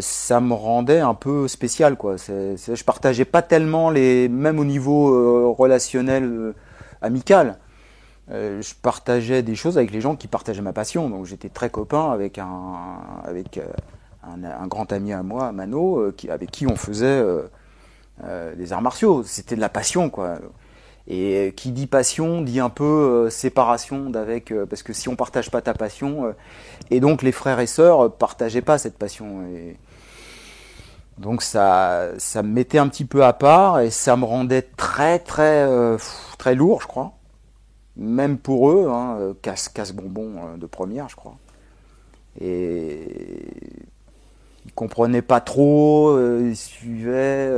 ça me rendait un peu spécial quoi. Je partageais pas tellement même au niveau relationnel, amical. Je partageais des choses avec les gens qui partageaient ma passion, donc j'étais très copain avec un grand ami à moi, Mano, avec qui on faisait des arts martiaux. C'était de la passion, quoi. Et qui dit passion dit un peu séparation parce que si on partage pas ta passion, et donc les frères et sœurs partageaient pas cette passion. Et donc ça me mettait un petit peu à part et ça me rendait très très très lourd, je crois. Même pour eux, hein, casse-bonbon de première, je crois. Et ils comprenaient pas trop, ils suivaient.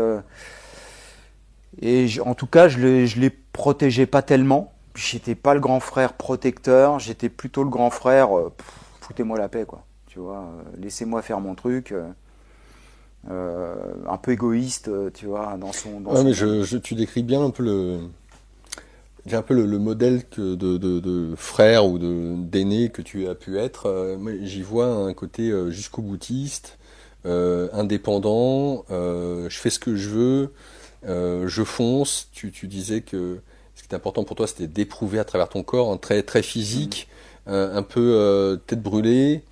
En tout cas, je les protégeais pas tellement. J'étais pas le grand frère protecteur, j'étais plutôt le grand frère. Foutez-moi la paix, quoi. Tu vois, laissez-moi faire mon truc. Un peu égoïste, tu vois, dans son. Mais tu décris bien un peu le modèle de frère ou d'aîné que tu as pu être. J'y vois un côté jusqu'au boutiste. Indépendant, je fais ce que je veux, je fonce. Tu disais que ce qui était important pour toi, c'était d'éprouver à travers ton corps, hein, très très physique, un peu tête brûlée,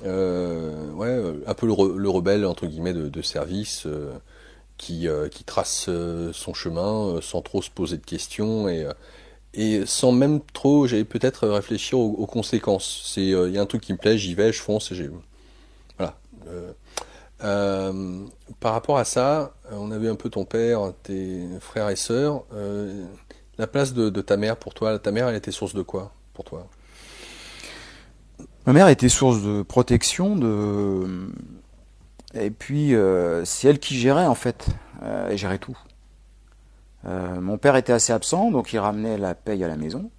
un peu le rebelle entre guillemets de service qui trace son chemin sans trop se poser de questions et sans même trop, j'allais peut-être réfléchir aux conséquences. Il y a un truc qui me plaît, j'y vais, je fonce, voilà. Par rapport à ça, on a vu un peu ton père, tes frères et sœurs. La place de ta mère pour toi, ta mère, elle était source de quoi pour toi? Ma mère était source de protection, Et puis, c'est elle qui gérait, en fait. Elle gérait tout. Mon père était assez absent, donc il ramenait la paye à la maison.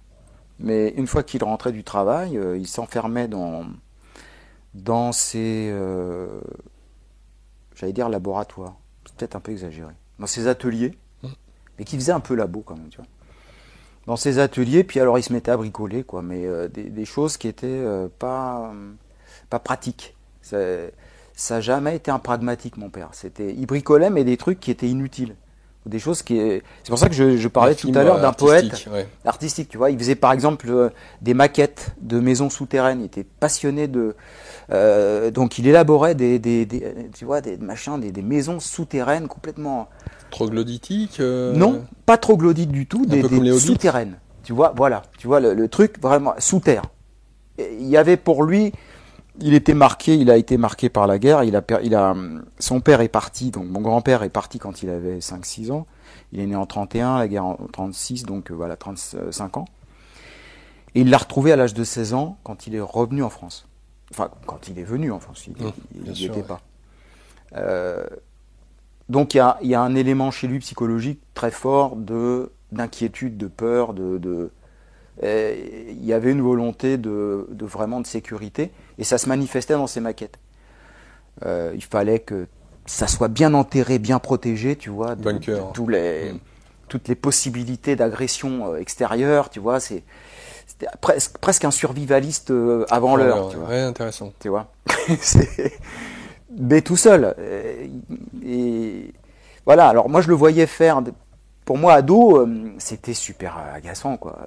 Mais une fois qu'il rentrait du travail, il s'enfermait dans ses, j'allais dire laboratoires. C'est peut-être un peu exagéré. Dans ses ateliers, mais qui faisait un peu labo quand même, tu vois. Dans ses ateliers, puis alors il se mettait à bricoler, quoi, mais des choses qui étaient pas pratiques. Ça n'a jamais été un pragmatique, mon père. Il bricolait, mais des trucs qui étaient inutiles. Des choses c'est pour ça que je parlais tout à l'heure d'un poète artistique, tu vois. Il faisait par exemple des maquettes de maisons souterraines. Il était passionné donc il élaborait tu vois, des machins, des maisons souterraines complètement troglodytiques. Non, pas troglodytes du tout, des souterraines. Tu vois, voilà, tu vois le truc vraiment sous terre. Il y avait pour lui, il a été marqué par la guerre. Son père est parti, donc mon grand-père est parti quand il avait 5-6 ans. Il est né en 31, la guerre en 36, donc voilà, 35 ans. Et il l'a retrouvé à l'âge de 16 ans quand il est revenu en France. Enfin, quand il est venu en France, il n'y était pas. Donc il y a un élément chez lui psychologique très fort d'inquiétude, de peur, il y avait une volonté vraiment de sécurité, et ça se manifestait dans ses maquettes. Il fallait que ça soit bien enterré, bien protégé, tu vois, toutes les possibilités d'agression extérieure, tu vois, c'était presque un survivaliste avant l'heure, tu vois. Ouais, intéressant. Tu vois, mais tout seul. Et voilà. Alors moi, je le voyais faire. Pour moi, ado, c'était super agaçant, quoi.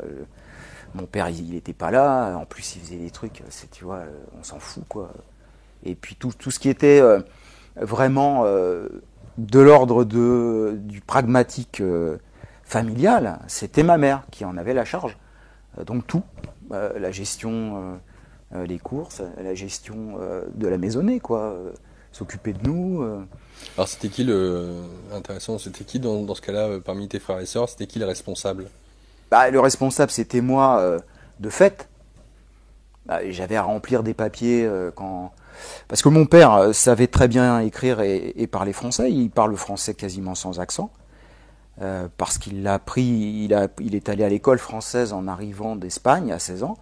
Mon père, il n'était pas là. En plus, il faisait des trucs. Tu vois, on s'en fout, quoi. Et puis tout ce qui était vraiment de l'ordre du pragmatique familial, c'était ma mère qui en avait la charge. Donc tout, la gestion, les courses, la gestion de la maisonnée, quoi. S'occuper de nous. Alors c'était qui c'était qui dans ce cas-là, parmi tes frères et sœurs, c'était qui le responsable? Le responsable, c'était moi, de fait. J'avais à remplir des papiers parce que mon père savait très bien écrire et parler français. Il parle français quasiment sans accent. Parce qu'il l'a appris, il est allé à l'école française en arrivant d'Espagne à 16 ans.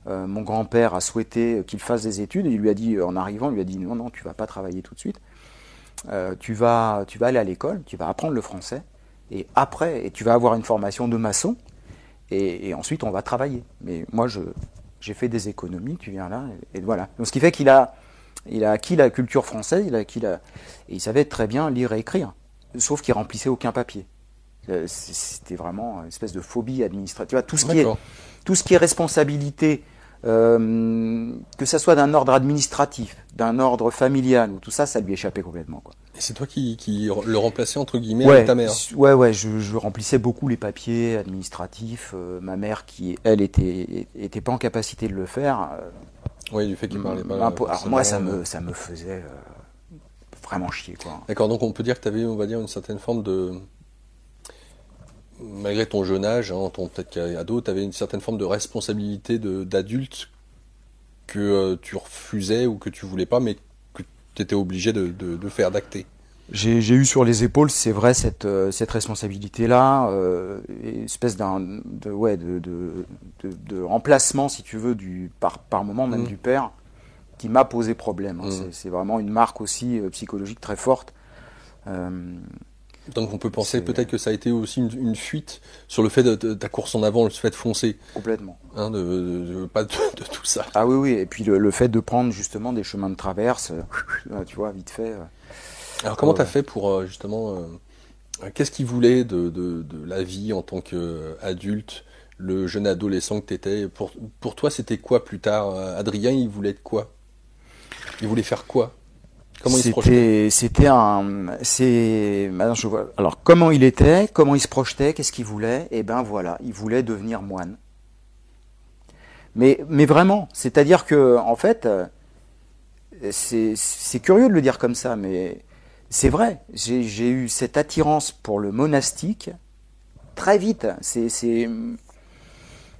Mon grand-père a souhaité qu'il fasse des études et il lui a dit, en arrivant, il lui a dit non, tu vas pas travailler tout de suite. Tu vas aller à l'école, tu vas apprendre le français et tu vas avoir une formation de maçon et ensuite on va travailler. Mais moi j'ai fait des économies, tu viens là et voilà. Donc ce qui fait qu'il a acquis la culture française, et il savait très bien lire et écrire, sauf qu'il remplissait aucun papier. C'était vraiment une espèce de phobie administrative. Tu vois, tout ce qui est responsabilité, que ça soit d'un ordre administratif, d'un ordre familial, ou tout ça, ça lui échappait complètement, quoi. Et c'est toi qui le remplaçais entre guillemets avec ta mère? Ouais, je remplissais beaucoup les papiers administratifs. Ma mère, qui elle était pas en capacité de le faire. Oui, du fait qu'il parlait pas. Alors moi, ça me faisait vraiment chier, quoi. D'accord, donc on peut dire que tu avais, on va dire, une certaine forme de, malgré ton jeune âge, peut-être qu'ado, tu avais une certaine forme de responsabilité d'adulte que tu refusais ou que tu voulais pas, mais que tu étais obligé de faire, d'acter. J'ai eu sur les épaules, c'est vrai, cette responsabilité-là, espèce de remplacement, si tu veux, par moment même du père, qui m'a posé problème. C'est vraiment une marque aussi psychologique très forte. Donc on peut penser peut-être que ça a été aussi une fuite sur le fait de ta course en avant, le fait de foncer. Complètement. Pas de tout ça. Ah oui, et puis le fait de prendre justement des chemins de traverse, tu vois, vite fait. Alors comment t'as fait pour justement, qu'est-ce qu'il voulait de la vie en tant qu'adulte, le jeune adolescent que t'étais? Pour toi, c'était quoi plus tard? Adrien, il voulait être quoi? Il voulait faire quoi? Comment il se projetait? Maintenant, je vois. Alors, comment il était, comment il se projetait, qu'est-ce qu'il voulait? Eh ben voilà, il voulait devenir moine. Mais vraiment, c'est-à-dire que, en fait, c'est curieux de le dire comme ça, mais c'est vrai. J'ai eu cette attirance pour le monastique très vite.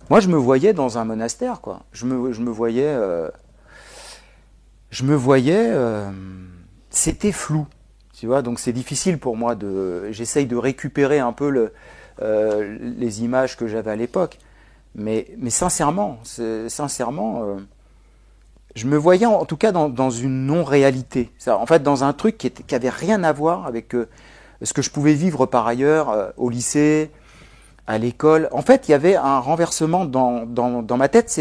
Moi, je me voyais dans un monastère, quoi. Je me voyais. c'était flou, tu vois, donc c'est difficile pour moi j'essaye de récupérer un peu les images que j'avais à l'époque, mais sincèrement, je me voyais en tout cas dans une non-réalité, en fait dans un truc qui avait rien à voir avec ce que je pouvais vivre par ailleurs au lycée, à l'école. En fait, il y avait un renversement dans ma tête,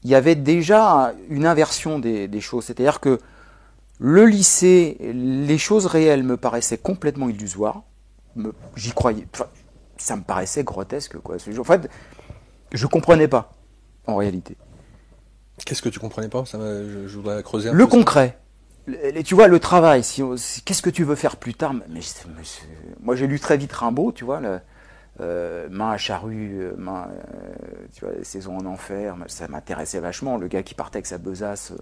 il y avait déjà une inversion des choses, c'est-à-dire que le lycée, les choses réelles me paraissaient complètement illusoires. J'y croyais. Enfin, ça me paraissait grotesque, quoi. En fait, je comprenais pas, en réalité. Qu'est-ce que tu comprenais pas ? Je voudrais creuser un peu. Le concret. Tu vois, le travail. Qu'est-ce que tu veux faire plus tard ? Moi, j'ai lu très vite Rimbaud, tu vois, main à charrue, tu vois, saison en enfer. Ça m'intéressait vachement. Le gars qui partait avec sa besace.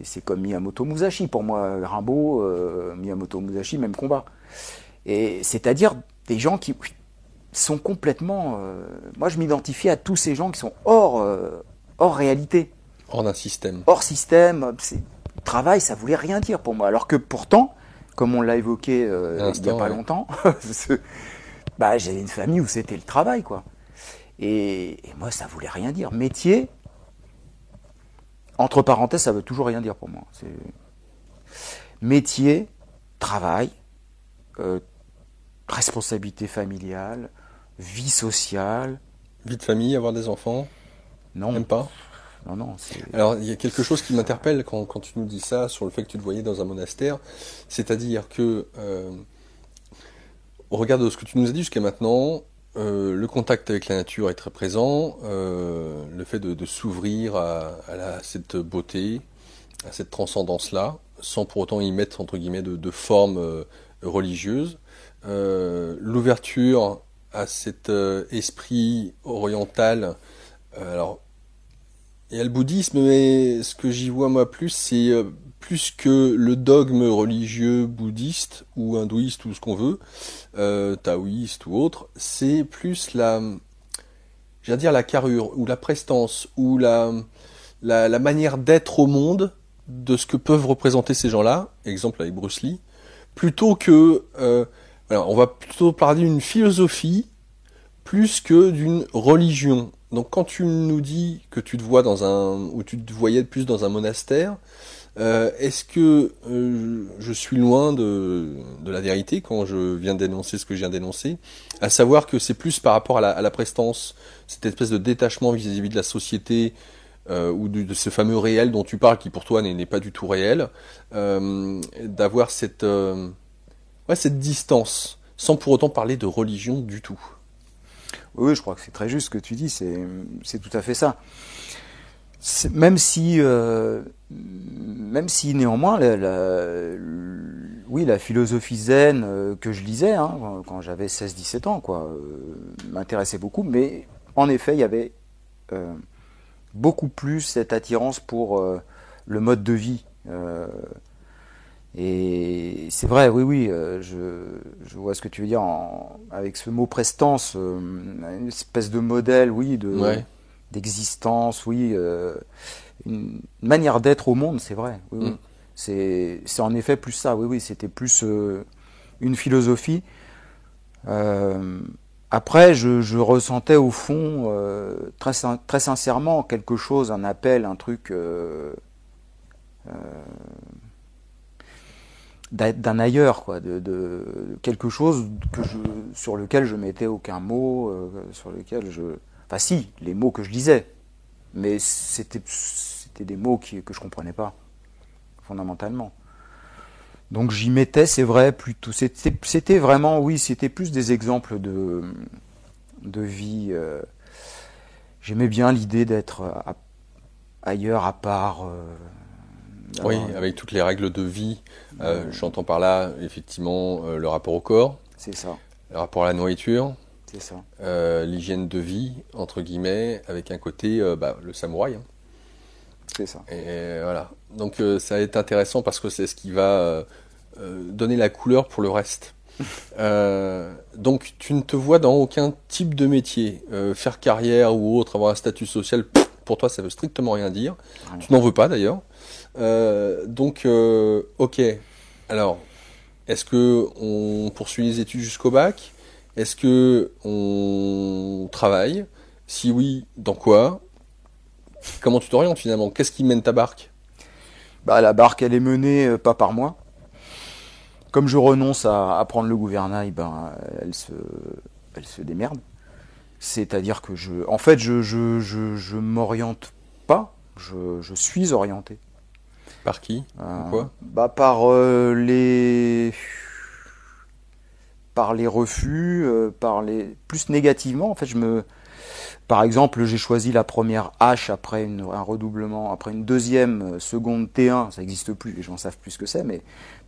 C'est comme Miyamoto Musashi pour moi, Rimbaud, Miyamoto Musashi, même combat. Et c'est-à-dire des gens qui sont complètement. Moi, je m'identifie à tous ces gens qui sont hors réalité. Hors d'un système. Hors système. Travail, ça voulait rien dire pour moi. Alors que pourtant, comme on l'a évoqué il n'y a pas longtemps, j'avais une famille où c'était le travail, quoi. Et moi, ça voulait rien dire. Métier. Entre parenthèses, ça veut toujours rien dire pour moi. Métier, travail, responsabilité familiale, vie sociale. Vie de famille, avoir des enfants ? Non. Même pas ? Non. Alors, il y a quelque chose qui m'interpelle quand tu nous dis ça, sur le fait que tu te voyais dans un monastère. C'est-à-dire que, au regard de ce que tu nous as dit jusqu'à maintenant, le contact avec la nature est très présent, le fait de s'ouvrir à cette beauté, à cette transcendance-là, sans pour autant y mettre, entre guillemets, de forme religieuse, l'ouverture à cet esprit oriental. Alors, il y a le bouddhisme, mais ce que j'y vois moi plus, c'est plus que le dogme religieux bouddhiste ou hindouiste ou ce qu'on veut, taoïste ou autre, c'est plus la carrure ou la prestance ou la manière d'être au monde de ce que peuvent représenter ces gens-là, exemple avec Bruce Lee, plutôt que, on va plutôt parler d'une philosophie plus que d'une religion. Donc quand tu nous dis que tu te vois ou tu te voyais plus dans un monastère, est-ce que je suis loin de la vérité quand je viens d'énoncer ce que je viens d'énoncer, à savoir que c'est plus par rapport à la prestance, cette espèce de détachement vis-à-vis de la société ou de ce fameux réel dont tu parles qui pour toi n'est pas du tout réel, d'avoir cette distance sans pour autant parler de religion du tout. Oui, je crois que c'est très juste ce que tu dis, c'est tout à fait ça. Même si néanmoins, la philosophie zen que je lisais quand j'avais 16-17 ans, m'intéressait beaucoup, mais en effet, il y avait beaucoup plus cette attirance pour le mode de vie. Et c'est vrai, oui, je vois ce que tu veux dire avec ce mot prestance, une espèce de modèle, d'existence, une manière d'être au monde, c'est vrai. Oui. C'est en effet plus ça, oui, c'était plus une philosophie. Après, je ressentais au fond, très sincèrement, quelque chose, un appel, un truc d'un ailleurs, de quelque chose sur lequel je mettais aucun mot, sur lequel enfin si, les mots que je disais, mais c'était des mots que je comprenais pas, fondamentalement. Donc j'y mettais, c'est vrai, plutôt. C'était vraiment, oui, c'était plus des exemples de vie. J'aimais bien l'idée d'être ailleurs, à part. Oui, avec toutes les règles de vie. J'entends par là, effectivement, le rapport au corps. C'est ça. Le rapport à la nourriture. C'est ça. L'hygiène de vie, entre guillemets, avec un côté, le samouraï. C'est ça. Et voilà. Donc ça va être intéressant parce que c'est ce qui va donner la couleur pour le reste. Donc tu ne te vois dans aucun type de métier. Faire carrière ou autre, avoir un statut social, pour toi ça veut strictement rien dire. Ouais. Tu n'en veux pas d'ailleurs. Donc, ok. Alors, est-ce que on poursuit les études jusqu'au bac? Est-ce que on travaille? Si oui, dans quoi? Comment tu t'orientes finalement? Qu'est-ce qui mène ta barque? Bah, la barque, elle est menée pas par moi. Comme je renonce à prendre le gouvernail, ben, elle se démerde. C'est-à-dire que je m'oriente pas, je suis orienté. Par qui? Quoi? Bah, par les refus, plus négativement. En fait, par exemple, j'ai choisi la première H après un redoublement, après une deuxième seconde T1, ça n'existe plus, les gens savent plus ce que c'est, mais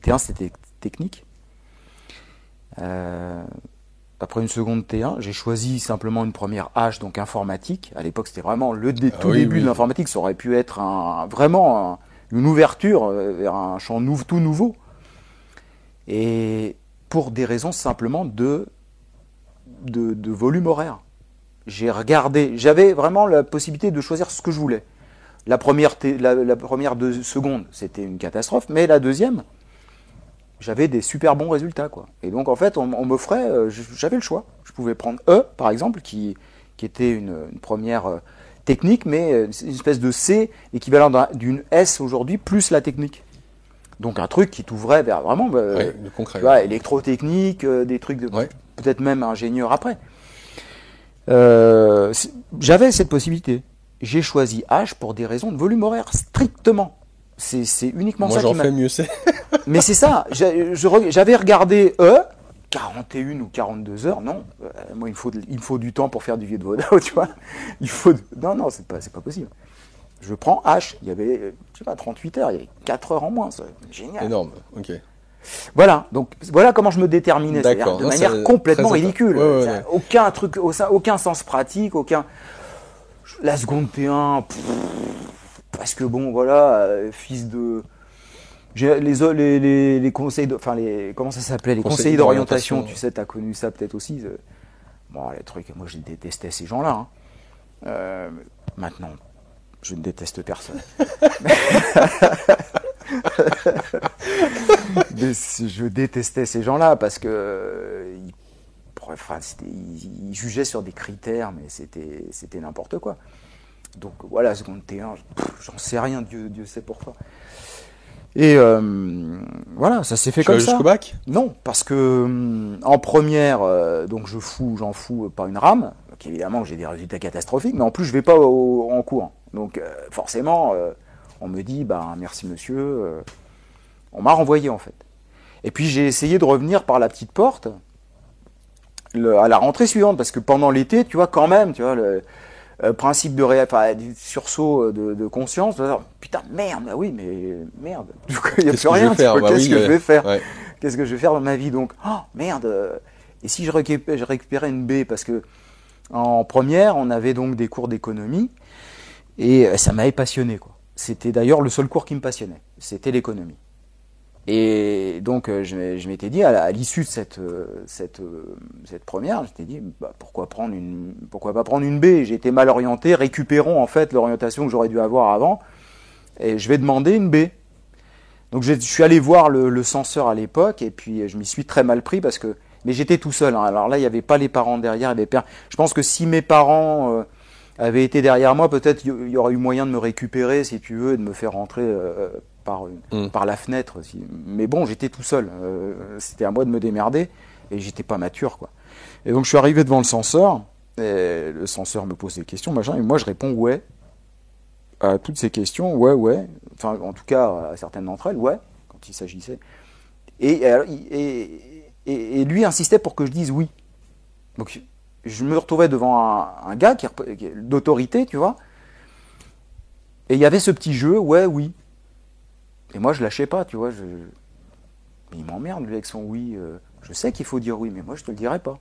T1 c'était technique. Après une seconde T1, j'ai choisi simplement une première H, donc informatique. À l'époque, c'était vraiment le tout début de l'informatique. Ça aurait pu être vraiment une ouverture vers un champ tout nouveau. Et pour des raisons simplement de volume horaire. J'avais vraiment la possibilité de choisir ce que je voulais. La première 2 secondes, c'était une catastrophe, mais la deuxième, j'avais des super bons résultats, quoi. Et donc en fait, on m'offrait, j'avais le choix. Je pouvais prendre E, par exemple, qui était une première technique, mais une espèce de C équivalent d'une S aujourd'hui, plus la technique. Donc un truc qui t'ouvrait vers vraiment, du concret, tu vois, électrotechnique, des trucs de peut-être même ingénieur après. J'avais cette possibilité. J'ai choisi H pour des raisons de volume horaire, strictement. C'est uniquement moi, ça qui m'a... Moi, j'en fais mieux, c'est... Mais c'est ça. J'avais regardé 41 ou 42 heures. Non, moi, il me faut du temps pour faire du vieux de Vaudao, tu vois. Non, c'est pas possible. Je prends H. Il y avait, je sais pas, 38 heures. Il y avait 4 heures en moins. C'est génial. Énorme, ok. Voilà, donc voilà comment je me déterminais, c'est-à-dire de manière complètement ridicule. Ouais. Aucun sens pratique, la seconde T1, parce que bon, voilà, fils de... Les conseils, comment ça s'appelait, les conseillers d'orientation, tu sais, t'as connu ça peut-être aussi. Bon, les trucs, moi je détestais ces gens-là. Maintenant, je ne déteste personne. Je détestais ces gens-là parce que ils jugeaient sur des critères, mais c'était n'importe quoi. Donc voilà, seconde T1, j'en sais rien, Dieu sait pourquoi. Et voilà, ça s'est fait comme ça. Jusqu'au bac ? Non, parce que en première, donc j'en fous pas une rame. Donc évidemment, j'ai des résultats catastrophiques, mais en plus je vais pas en cours. Donc forcément, on me dit, merci monsieur. On m'a renvoyé en fait. Et puis j'ai essayé de revenir par la petite porte à la rentrée suivante, parce que pendant l'été, tu vois, quand même, tu vois, le principe du sursaut de conscience, putain, merde, oui, mais merde, il n'y a plus rien, qu'est-ce que je vais faire ? Qu'est-ce que je vais faire dans ma vie ? Donc, merde, et si je récupérais une B, parce que en première, on avait donc des cours d'économie, et ça m'avait passionné, quoi. C'était d'ailleurs le seul cours qui me passionnait, c'était l'économie. Et donc je m'étais dit à l'issue de cette première, je m'étais dit pourquoi pas prendre une B ? J'ai été mal orienté, récupérons en fait l'orientation que j'aurais dû avoir avant, et je vais demander une B. Donc je suis allé voir le censeur à l'époque, et puis je m'y suis très mal pris mais j'étais tout seul. Hein. Alors là, il n'y avait pas les parents derrière, je pense que si mes parents avaient été derrière moi, peut-être il y aurait eu moyen de me récupérer, si tu veux, et de me faire rentrer par la fenêtre. Mais bon, j'étais tout seul. C'était à moi de me démerder, et j'étais pas mature, quoi. Et donc je suis arrivé devant le censeur, et le censeur me pose des questions, machin, et moi je réponds ouais à toutes ces questions, ouais. Enfin, en tout cas, à certaines d'entre elles, ouais, quand il s'agissait. Et lui insistait pour que je dise oui. Donc je me retrouvais devant un gars d'autorité, tu vois, et il y avait ce petit jeu, ouais, oui. Et moi, je lâchais pas, tu vois. Il m'emmerde, lui, avec son oui. Je sais qu'il faut dire oui, mais moi, je te le dirai pas.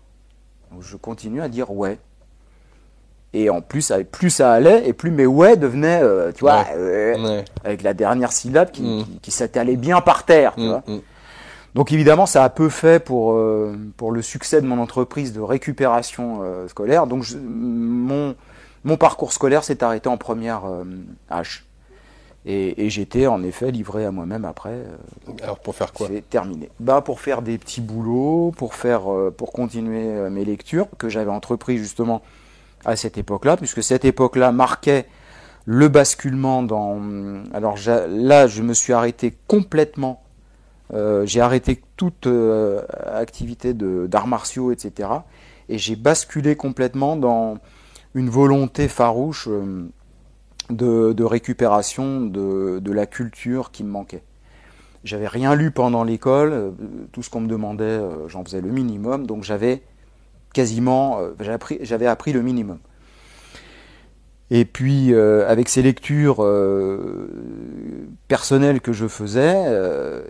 Donc, je continue à dire ouais. Et en plus, plus ça allait, et plus mes ouais devenaient, tu vois, avec la dernière syllabe qui s'étalait bien par terre, tu vois. Donc, évidemment, ça a peu fait pour le succès de mon entreprise de récupération scolaire. Donc, mon parcours scolaire s'est arrêté en première H. Et j'étais en effet livré à moi-même après. Alors pour faire quoi? C'est terminé. Pour faire des petits boulots, pour continuer mes lectures que j'avais entrepris justement à cette époque-là, puisque cette époque-là marquait le basculement dans. Alors là, je me suis arrêté complètement. J'ai arrêté toute activité d'arts martiaux, etc. Et j'ai basculé complètement dans une volonté farouche de récupération de la culture qui me manquait. J'avais rien lu pendant l'école, tout ce qu'on me demandait, j'en faisais le minimum, donc j'avais appris le minimum. Et puis, avec ces lectures personnelles que je faisais,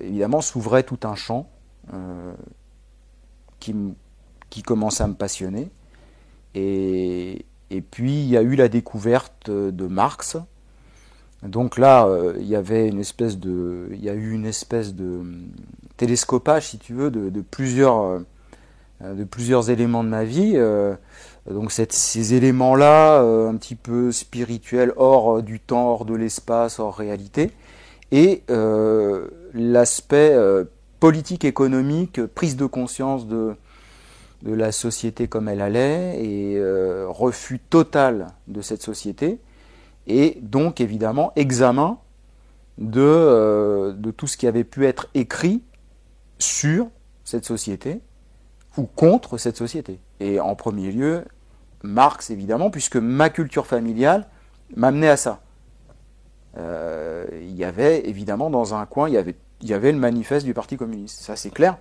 évidemment, s'ouvrait tout un champ qui commençait à me passionner. Et puis, il y a eu la découverte de Marx. Donc là, il y a eu une espèce de télescopage, si tu veux, de plusieurs éléments de ma vie. Donc ces éléments-là, un petit peu spirituels, hors du temps, hors de l'espace, hors réalité, et l'aspect politique, économique, prise de conscience de la société comme elle allait, et refus total de cette société, et donc évidemment examen de tout ce qui avait pu être écrit sur cette société, ou contre cette société. Et en premier lieu, Marx, évidemment, puisque ma culture familiale m'amenait à ça. Il y avait, évidemment, dans un coin, il y avait le manifeste du Parti communiste. Ça, c'est clair,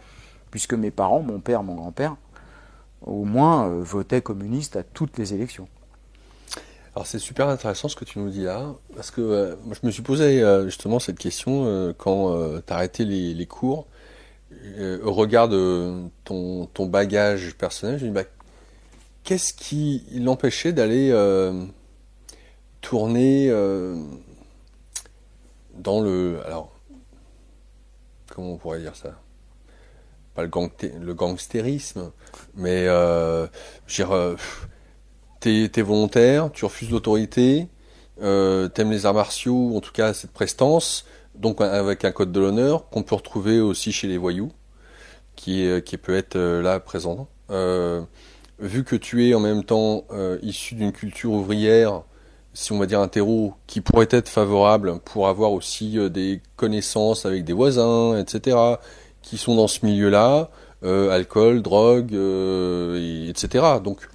puisque mes parents, mon père, mon grand-père, au moins, votaient communiste à toutes les élections. Alors, c'est super intéressant ce que tu nous dis là, parce que moi, je me suis posé justement cette question quand tu as arrêté les cours. Au regard de ton bagage personnel, je me dis, qu'est-ce qui l'empêchait d'aller tourner dans alors, comment on pourrait dire ça? Pas le gangstérisme, mais t'es volontaire, tu refuses l'autorité, t'aimes les arts martiaux, en tout cas cette prestance, donc avec un code de l'honneur qu'on peut retrouver aussi chez les voyous, qui peut être là présent. Vu que tu es en même temps issu d'une culture ouvrière, si on va dire un terreau qui pourrait être favorable pour avoir aussi des connaissances avec des voisins, etc., qui sont dans ce milieu-là, alcool, drogue, etc. Donc,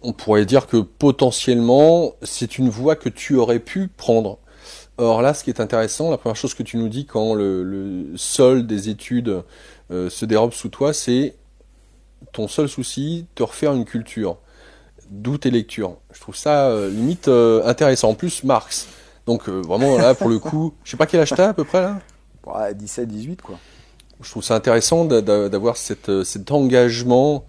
on pourrait dire que potentiellement, c'est une voie que tu aurais pu prendre. Or là, ce qui est intéressant, la première chose que tu nous dis quand le sol des études se dérobe sous toi, c'est ton seul souci, te refaire une culture. D'où tes lectures. Je trouve ça limite intéressant. En plus, Marx. Donc vraiment, là, pour le coup, je sais pas quel âge t'as à peu près là. 17, 18 quoi. Je trouve ça intéressant d'avoir cet engagement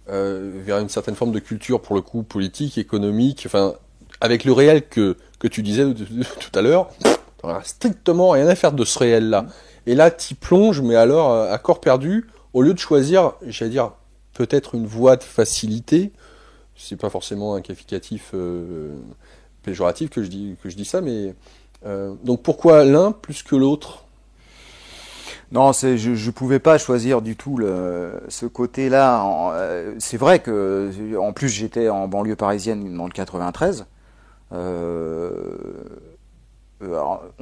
vers une certaine forme de culture, pour le coup, politique, économique, enfin, avec le réel que tu disais tout à l'heure, t'en as strictement rien à faire de ce réel-là. Et là, t'y plonges, mais alors, à corps perdu, au lieu de choisir, j'allais dire, peut-être une voie de facilité, c'est pas forcément un qualificatif péjoratif que je dis ça, mais donc pourquoi l'un plus que l'autre? Non, je pouvais pas choisir du tout ce côté-là. C'est vrai que, en plus, j'étais en banlieue parisienne dans le 93. On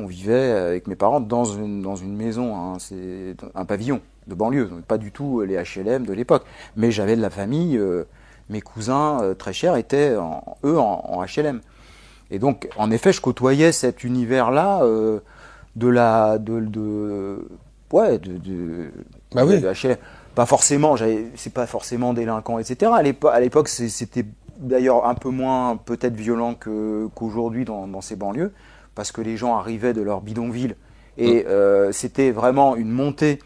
vivait avec mes parents dans une maison, hein, c'est un pavillon de banlieue, donc pas du tout les HLM de l'époque. Mais j'avais de la famille, mes cousins très chers étaient eux en HLM. Et donc, en effet, je côtoyais cet univers-là de HLM. Pas forcément, c'est pas forcément délinquant, etc. À l'époque, c'était d'ailleurs un peu moins peut-être violent qu'aujourd'hui dans ces banlieues, parce que les gens arrivaient de leur bidonville et c'était vraiment une montée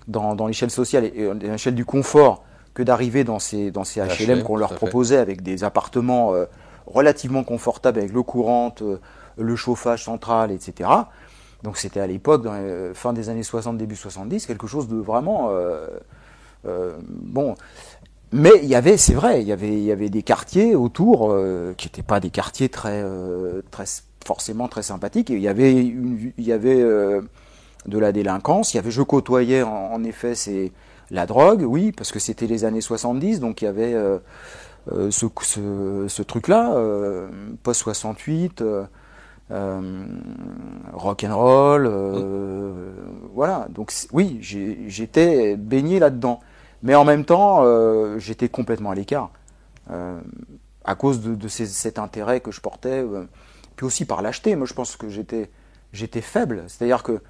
dans l'échelle sociale et l'échelle du confort que d'arriver dans ces HLM qu'on leur proposait avec des appartements relativement confortables avec l'eau courante, le chauffage central, etc. Donc c'était à l'époque, fin des années 60, début 70, quelque chose de vraiment bon. Mais c'est vrai, il y avait des quartiers autour qui n'étaient pas des quartiers très forcément très sympathique. Et il y avait de la délinquance. Je côtoyais en effet la drogue, oui, parce que c'était les années 70, donc il y avait ce truc-là, post 68. Rock and roll, voilà. Donc oui, j'étais baigné là-dedans, mais en même temps, j'étais complètement à l'écart à cause de cet intérêt que je portais, puis aussi par lâcheté. Moi, je pense que j'étais faible, c'est-à-dire que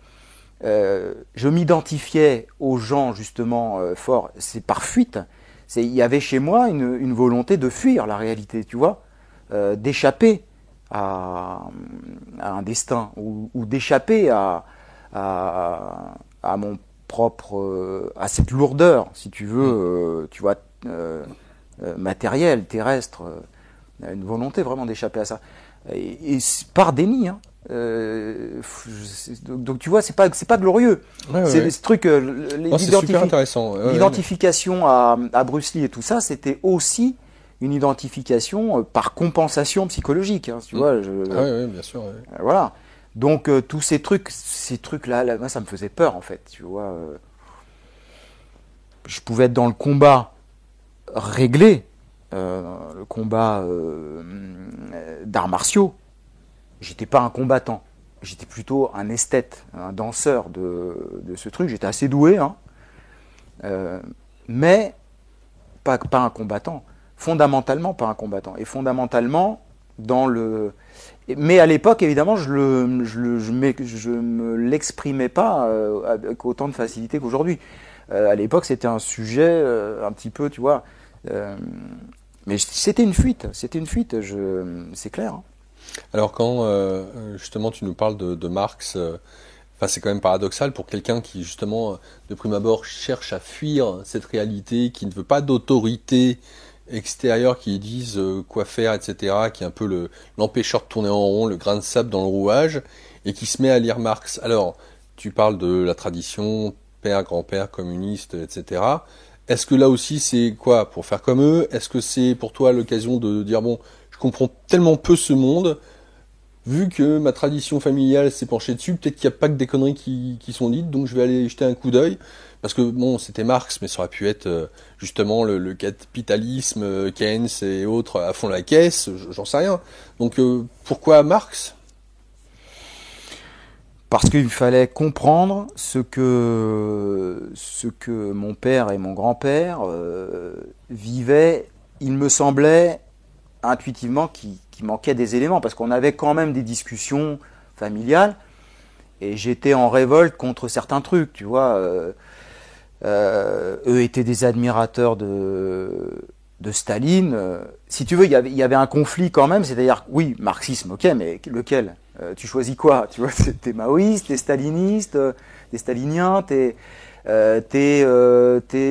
je m'identifiais aux gens justement forts. C'est par fuite. Il y avait chez moi une volonté de fuir la réalité, tu vois, d'échapper à un destin ou d'échapper à mon propre à cette lourdeur, si tu veux, tu vois, matérielle, terrestre, une volonté vraiment d'échapper à ça et par déni, hein. Donc tu vois, c'est pas glorieux. C'est ce truc, c'est super intéressant. L'identification à Bruce Lee et tout ça, c'était aussi une identification par compensation psychologique, hein, tu vois. Oui, bien sûr. Ouais. Voilà. Donc tous ces trucs-là, moi, ça me faisait peur en fait, tu vois. Je pouvais être dans le combat réglé, le combat d'arts martiaux. J'étais pas un combattant, j'étais plutôt un esthète, un danseur de ce truc. J'étais assez doué, hein, mais pas un combattant. Fondamentalement pas un combattant. Et fondamentalement mais à l'époque évidemment je me l'exprimais pas avec autant de facilité qu'aujourd'hui. À l'époque c'était un sujet un petit peu, tu vois, mais c'était une fuite, c'est clair, hein. Alors quand justement tu nous parles de Marx, c'est quand même paradoxal pour quelqu'un qui justement de prime abord cherche à fuir cette réalité, qui ne veut pas d'autorité extérieure qui disent quoi faire, etc., qui est un peu l'empêcheur de tourner en rond, le grain de sable dans le rouage, et qui se met à lire Marx. Alors, tu parles de la tradition, père, grand-père, communiste, etc. Est-ce que là aussi c'est quoi, pour faire comme eux? Est-ce que c'est pour toi l'occasion de dire, bon, je comprends tellement peu ce monde, vu que ma tradition familiale s'est penchée dessus, peut-être qu'il n'y a pas que des conneries qui sont dites, donc je vais aller jeter un coup d'œil. Parce que bon, c'était Marx, mais ça aurait pu être justement le capitalisme, Keynes et autres à fond la caisse, j'en sais rien. Donc pourquoi Marx? Parce qu'il fallait comprendre ce que mon père et mon grand-père vivaient. Il me semblait intuitivement qu'il manquait des éléments, parce qu'on avait quand même des discussions familiales, et j'étais en révolte contre certains trucs, tu vois. Eux étaient des admirateurs de Staline. Si tu veux, il y avait un conflit quand même, c'est-à-dire, oui, marxisme, ok, mais lequel? Tu choisis quoi? Tu vois, t'es maoïste, t'es staliniste, t'es stalinien, t'es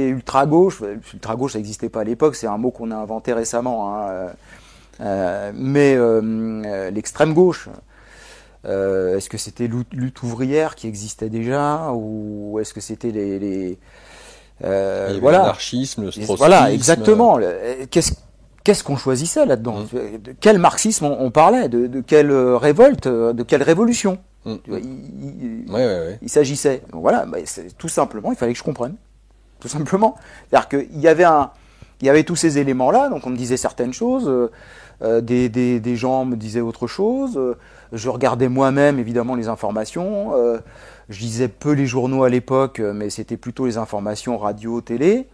ultra-gauche. Ultra-gauche, ça n'existait pas à l'époque, c'est un mot qu'on a inventé récemment, hein. Mais l'extrême gauche, est-ce que c'était lutte ouvrière qui existait déjà, ou est-ce que c'était voilà, l'anarchisme, le trotskisme. Voilà, exactement. Qu'est-ce qu'on choisissait là-dedans? De quel marxisme on parlait? De quelle révolte? De quelle révolution? Il s'agissait. Donc voilà, tout simplement, il fallait que je comprenne. Tout simplement. C'est-à-dire qu'il y avait tous ces éléments-là, donc on me disait certaines choses, des gens me disaient autre chose, je regardais moi-même évidemment les informations, je lisais peu les journaux à l'époque, mais c'était plutôt les informations radio, télé.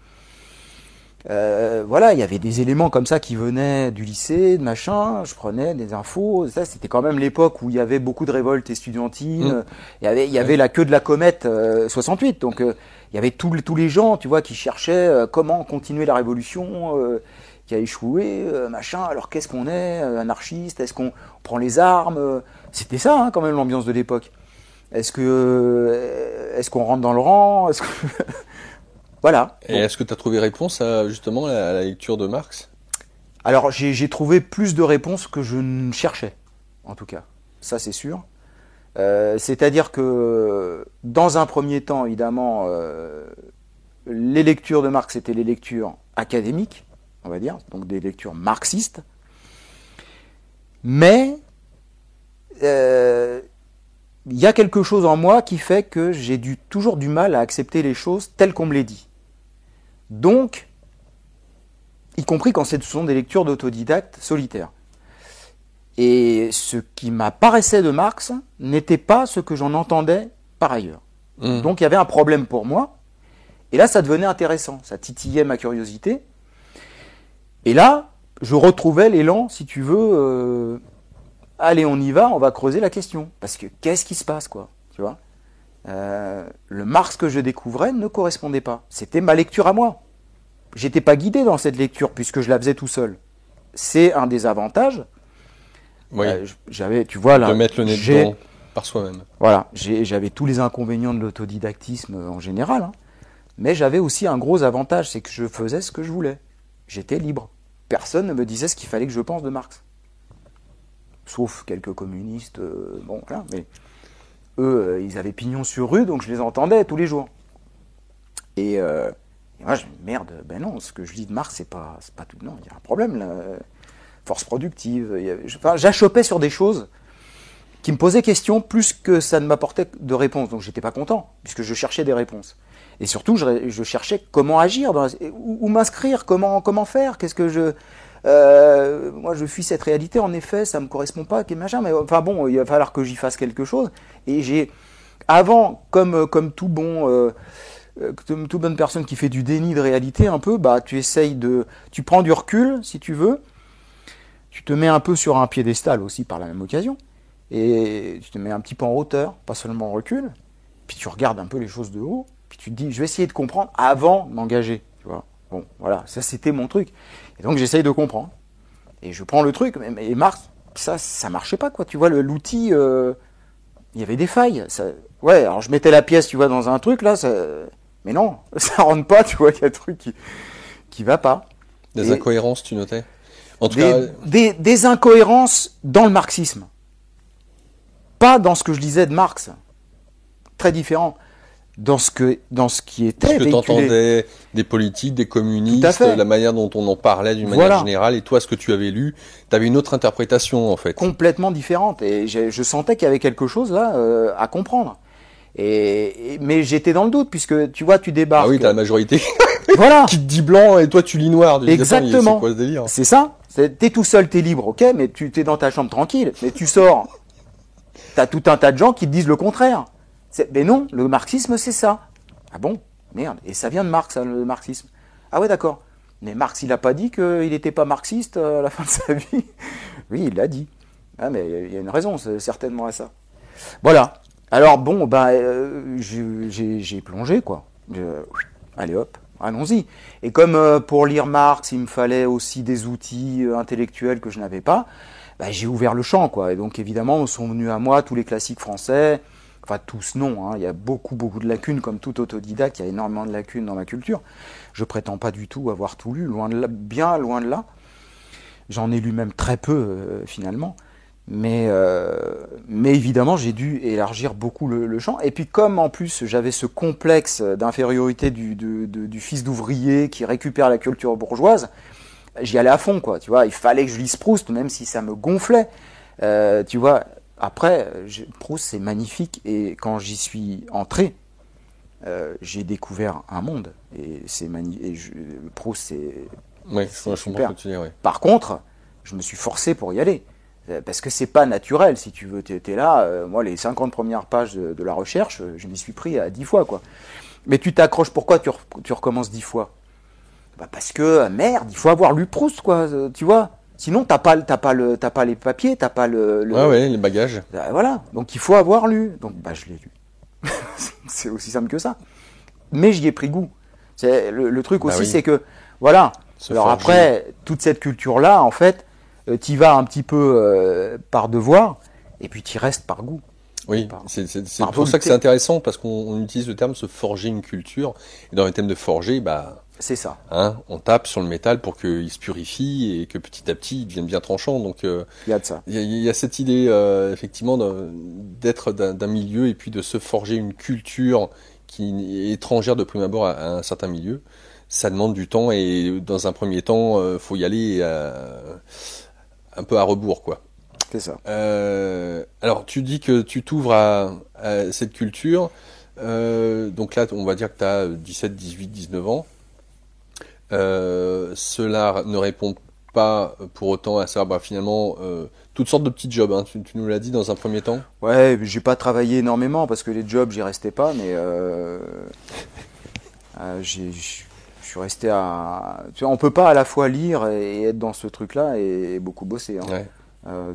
Voilà, il y avait des éléments comme ça qui venaient du lycée, de machin, je prenais des infos. Ça, c'était quand même l'époque où il y avait beaucoup de révoltes estudiantines. Il y avait la queue de la comète 68, donc il y avait tous les gens, tu vois, qui cherchaient comment continuer la révolution qui a échoué, machin. Alors qu'est-ce qu'on est, anarchiste? Est-ce qu'on prend les armes? C'était ça, hein, quand même, l'ambiance de l'époque. Est-ce qu'on rentre dans le rang? Voilà. Et est-ce que tu as trouvé réponse à justement à la lecture de Marx? Alors j'ai trouvé plus de réponses que je ne cherchais, en tout cas. Ça c'est sûr. C'est-à-dire que dans un premier temps, évidemment, les lectures de Marx étaient les lectures académiques, on va dire, donc des lectures marxistes. Mais il y a quelque chose en moi qui fait que j'ai toujours du mal à accepter les choses telles qu'on me les dit. Donc, y compris quand ce sont des lectures d'autodidactes solitaires. Et ce qui m'apparaissait de Marx n'était pas ce que j'en entendais par ailleurs. Donc il y avait un problème pour moi, et là ça devenait intéressant, ça titillait ma curiosité. Et là, je retrouvais l'élan, si tu veux, allez on y va, on va creuser la question. Parce que qu'est-ce qui se passe, quoi, tu vois ? Le Marx que je découvrais ne correspondait pas. C'était ma lecture à moi. J'étais pas guidé dans cette lecture puisque je la faisais tout seul. C'est un des avantages. Oui. J'avais, tu vois là, de mettre le nez dedans par soi-même. Voilà, j'avais tous les inconvénients de l'autodidactisme en général, hein, mais j'avais aussi un gros avantage, c'est que je faisais ce que je voulais. J'étais libre. Personne ne me disait ce qu'il fallait que je pense de Marx. Sauf quelques communistes, bon voilà, mais eux, ils avaient pignon sur rue, donc je les entendais tous les jours. Et moi, je me dis, merde, ben non, ce que je lis de Marx, c'est pas tout. Non, il y a un problème là. Force productive. J'achoppais sur des choses qui me posaient question plus que ça ne m'apportait de réponses. Donc j'étais pas content, puisque je cherchais des réponses. Et surtout, je cherchais comment agir, où m'inscrire, comment faire, qu'est-ce que je... moi, je fuis cette réalité, en effet, ça me correspond pas, machin, mais enfin bon, il va falloir que j'y fasse quelque chose. Et j'ai, avant, comme toute bonne personne qui fait du déni de réalité un peu, bah tu prends du recul, si tu veux, tu te mets un peu sur un piédestal aussi par la même occasion, et tu te mets un petit peu en hauteur, pas seulement en recul, puis tu regardes un peu les choses de haut, puis tu te dis, je vais essayer de comprendre avant de m'engager, tu vois. Bon, voilà, ça c'était mon truc. Et donc j'essaye de comprendre. Et je prends le truc, et Marx, ça marchait pas, quoi. Tu vois, l'outil, il y avait des failles. Ouais, alors je mettais la pièce, tu vois, dans un truc, là, mais non, ça rentre pas, tu vois, il y a un truc qui va pas. Des incohérences, tu notais ? En tout cas, des incohérences dans le marxisme. Pas dans ce que je lisais de Marx. Très différent. Dans ce qui était véhiculé. Parce que t'entendais des politiques, des communistes, la manière dont on en parlait d'une manière générale, et toi, ce que tu avais lu, t'avais une autre interprétation, en fait. Complètement différente. Et je sentais qu'il y avait quelque chose, là, à comprendre. Mais j'étais dans le doute, puisque, tu vois, tu débarques... Ah oui, t'as la majorité voilà. qui te dit blanc, et toi, tu lis noir. Exactement. C'est quoi ce délire ? C'est ça. T'es tout seul, t'es libre, ok, mais t'es dans ta chambre tranquille. Mais tu sors, t'as tout un tas de gens qui te disent le contraire. Mais non, le marxisme, c'est ça. Ah bon ? Merde. Et ça vient de Marx, hein, le marxisme. Ah ouais, d'accord. Mais Marx, il n'a pas dit qu'il n'était pas marxiste à la fin de sa vie. Oui, il l'a dit. Ah, mais il y a une raison, c'est certainement à ça. Voilà. Alors bon, j'ai plongé, quoi. Allez hop, allons-y. Et comme pour lire Marx, il me fallait aussi des outils intellectuels que je n'avais pas, j'ai ouvert le champ, quoi. Et donc évidemment, sont venus à moi tous les classiques français. Enfin, tous non, hein. Il y a beaucoup de lacunes, comme tout autodidacte, il y a énormément de lacunes dans ma culture. Je prétends pas du tout avoir tout lu, loin de là, bien loin de là. J'en ai lu même très peu, finalement. Mais évidemment, j'ai dû élargir beaucoup le champ. Et puis, comme en plus, j'avais ce complexe d'infériorité du fils d'ouvrier qui récupère la culture bourgeoise, j'y allais à fond, quoi. Tu vois, il fallait que je lise Proust, même si ça me gonflait. Tu vois... Après, Proust, c'est magnifique, et quand j'y suis entré, j'ai découvert un monde, et c'est magnifique. Proust, c'est super. Que tu dis, ouais. Par contre, je me suis forcé pour y aller, parce que c'est pas naturel, si tu veux. T'es là, moi, les 50 premières pages de la recherche, je m'y suis pris à 10 fois, quoi. Mais tu t'accroches, pourquoi tu recommences 10 fois ? Parce que, merde, il faut avoir lu Proust, quoi, tu vois. Sinon, t'as pas les papiers, t'as pas les bagages. Voilà. Donc, il faut avoir lu. Donc, je l'ai lu. C'est aussi simple que ça. Mais j'y ai pris goût. C'est le truc aussi, c'est que, voilà. Alors après, toute cette culture-là, en fait, t'y vas un petit peu par devoir, et puis t'y restes par goût. Oui, c'est pour ça que c'est intéressant, parce qu'on utilise le terme se forger une culture. Et dans le thème de forger, c'est ça. Hein, on tape sur le métal pour qu'il se purifie et que petit à petit il devienne bien tranchant. Donc il y a de ça. Il y a cette idée effectivement d'être d'un milieu et puis de se forger une culture qui est étrangère de prime abord à un certain milieu. Ça demande du temps, et dans un premier temps, faut y aller un peu à rebours, quoi. C'est ça. Alors, tu dis que tu t'ouvres à cette culture. Donc là, on va dire que tu as 17, 18, 19 ans. Cela ne répond pas pour autant à ça. Finalement, toutes sortes de petits jobs, hein. Tu nous l'as dit dans un premier temps. Ouais, j'ai pas travaillé énormément parce que les jobs, j'y restais pas, mais je suis resté à. Tu vois, on peut pas à la fois lire et être dans ce truc-là et beaucoup bosser. Hein. Ouais.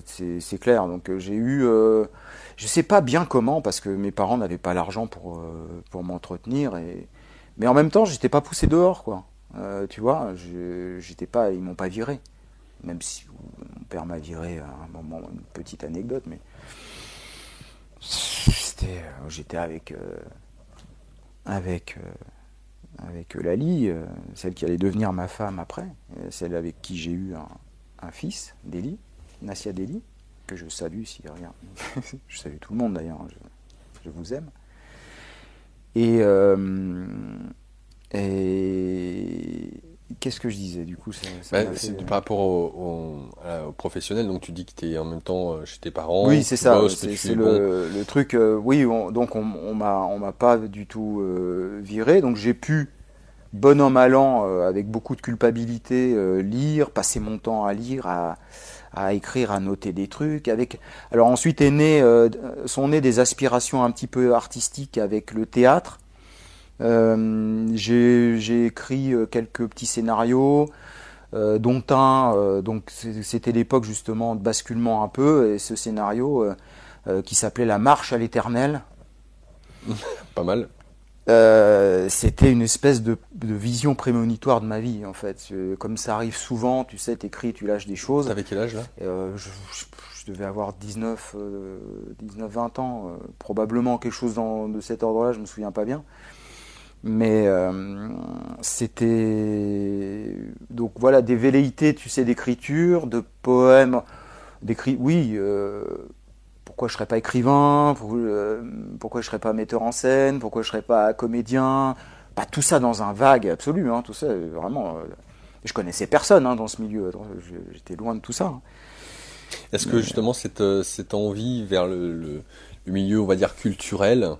C'est clair. Donc j'ai eu, je sais pas bien comment parce que mes parents n'avaient pas l'argent pour m'entretenir mais en même temps j'étais pas poussé dehors quoi. Tu vois, j'étais pas, ils m'ont pas viré. Même si mon père m'a viré à un moment, une petite anecdote, mais j'étais avec Lali, celle qui allait devenir ma femme après, celle avec qui j'ai eu un fils, Deli, Nassia Deli, que je salue si rien. Je salue tout le monde d'ailleurs, je vous aime. Et qu'est-ce que je disais du coup c'est par rapport au professionnel, donc tu dis que tu es en même temps chez tes parents. Oui, c'est ça, bosses, c'est le truc. Oui, donc on m'a pas du tout viré, donc j'ai pu, bon an mal an, avec beaucoup de culpabilité, lire, passer mon temps à lire, à écrire, à noter des trucs. Alors ensuite sont nées des aspirations un petit peu artistiques avec le théâtre. J'ai écrit quelques petits scénarios, dont un, donc c'était l'époque justement de basculement un peu, et ce scénario qui s'appelait La Marche à l'Éternel. Pas mal. C'était une espèce de vision prémonitoire de ma vie en fait. Comme ça arrive souvent, tu sais, t'écris, tu lâches des choses. T'avais quel âge là? Je devais avoir 19, 20 ans, probablement quelque chose de cet ordre-là, je me souviens pas bien. Mais c'était donc voilà des velléités, tu sais, d'écriture, de poèmes, oui. Pourquoi je serais pas écrivain, pourquoi je serais pas metteur en scène, pourquoi je serais pas comédien, pas tout ça dans un vague absolu, hein, tout ça vraiment. Je connaissais personne hein, dans ce milieu, j'étais loin de tout ça. Hein. Est-ce que justement cette envie vers le milieu, on va dire culturel,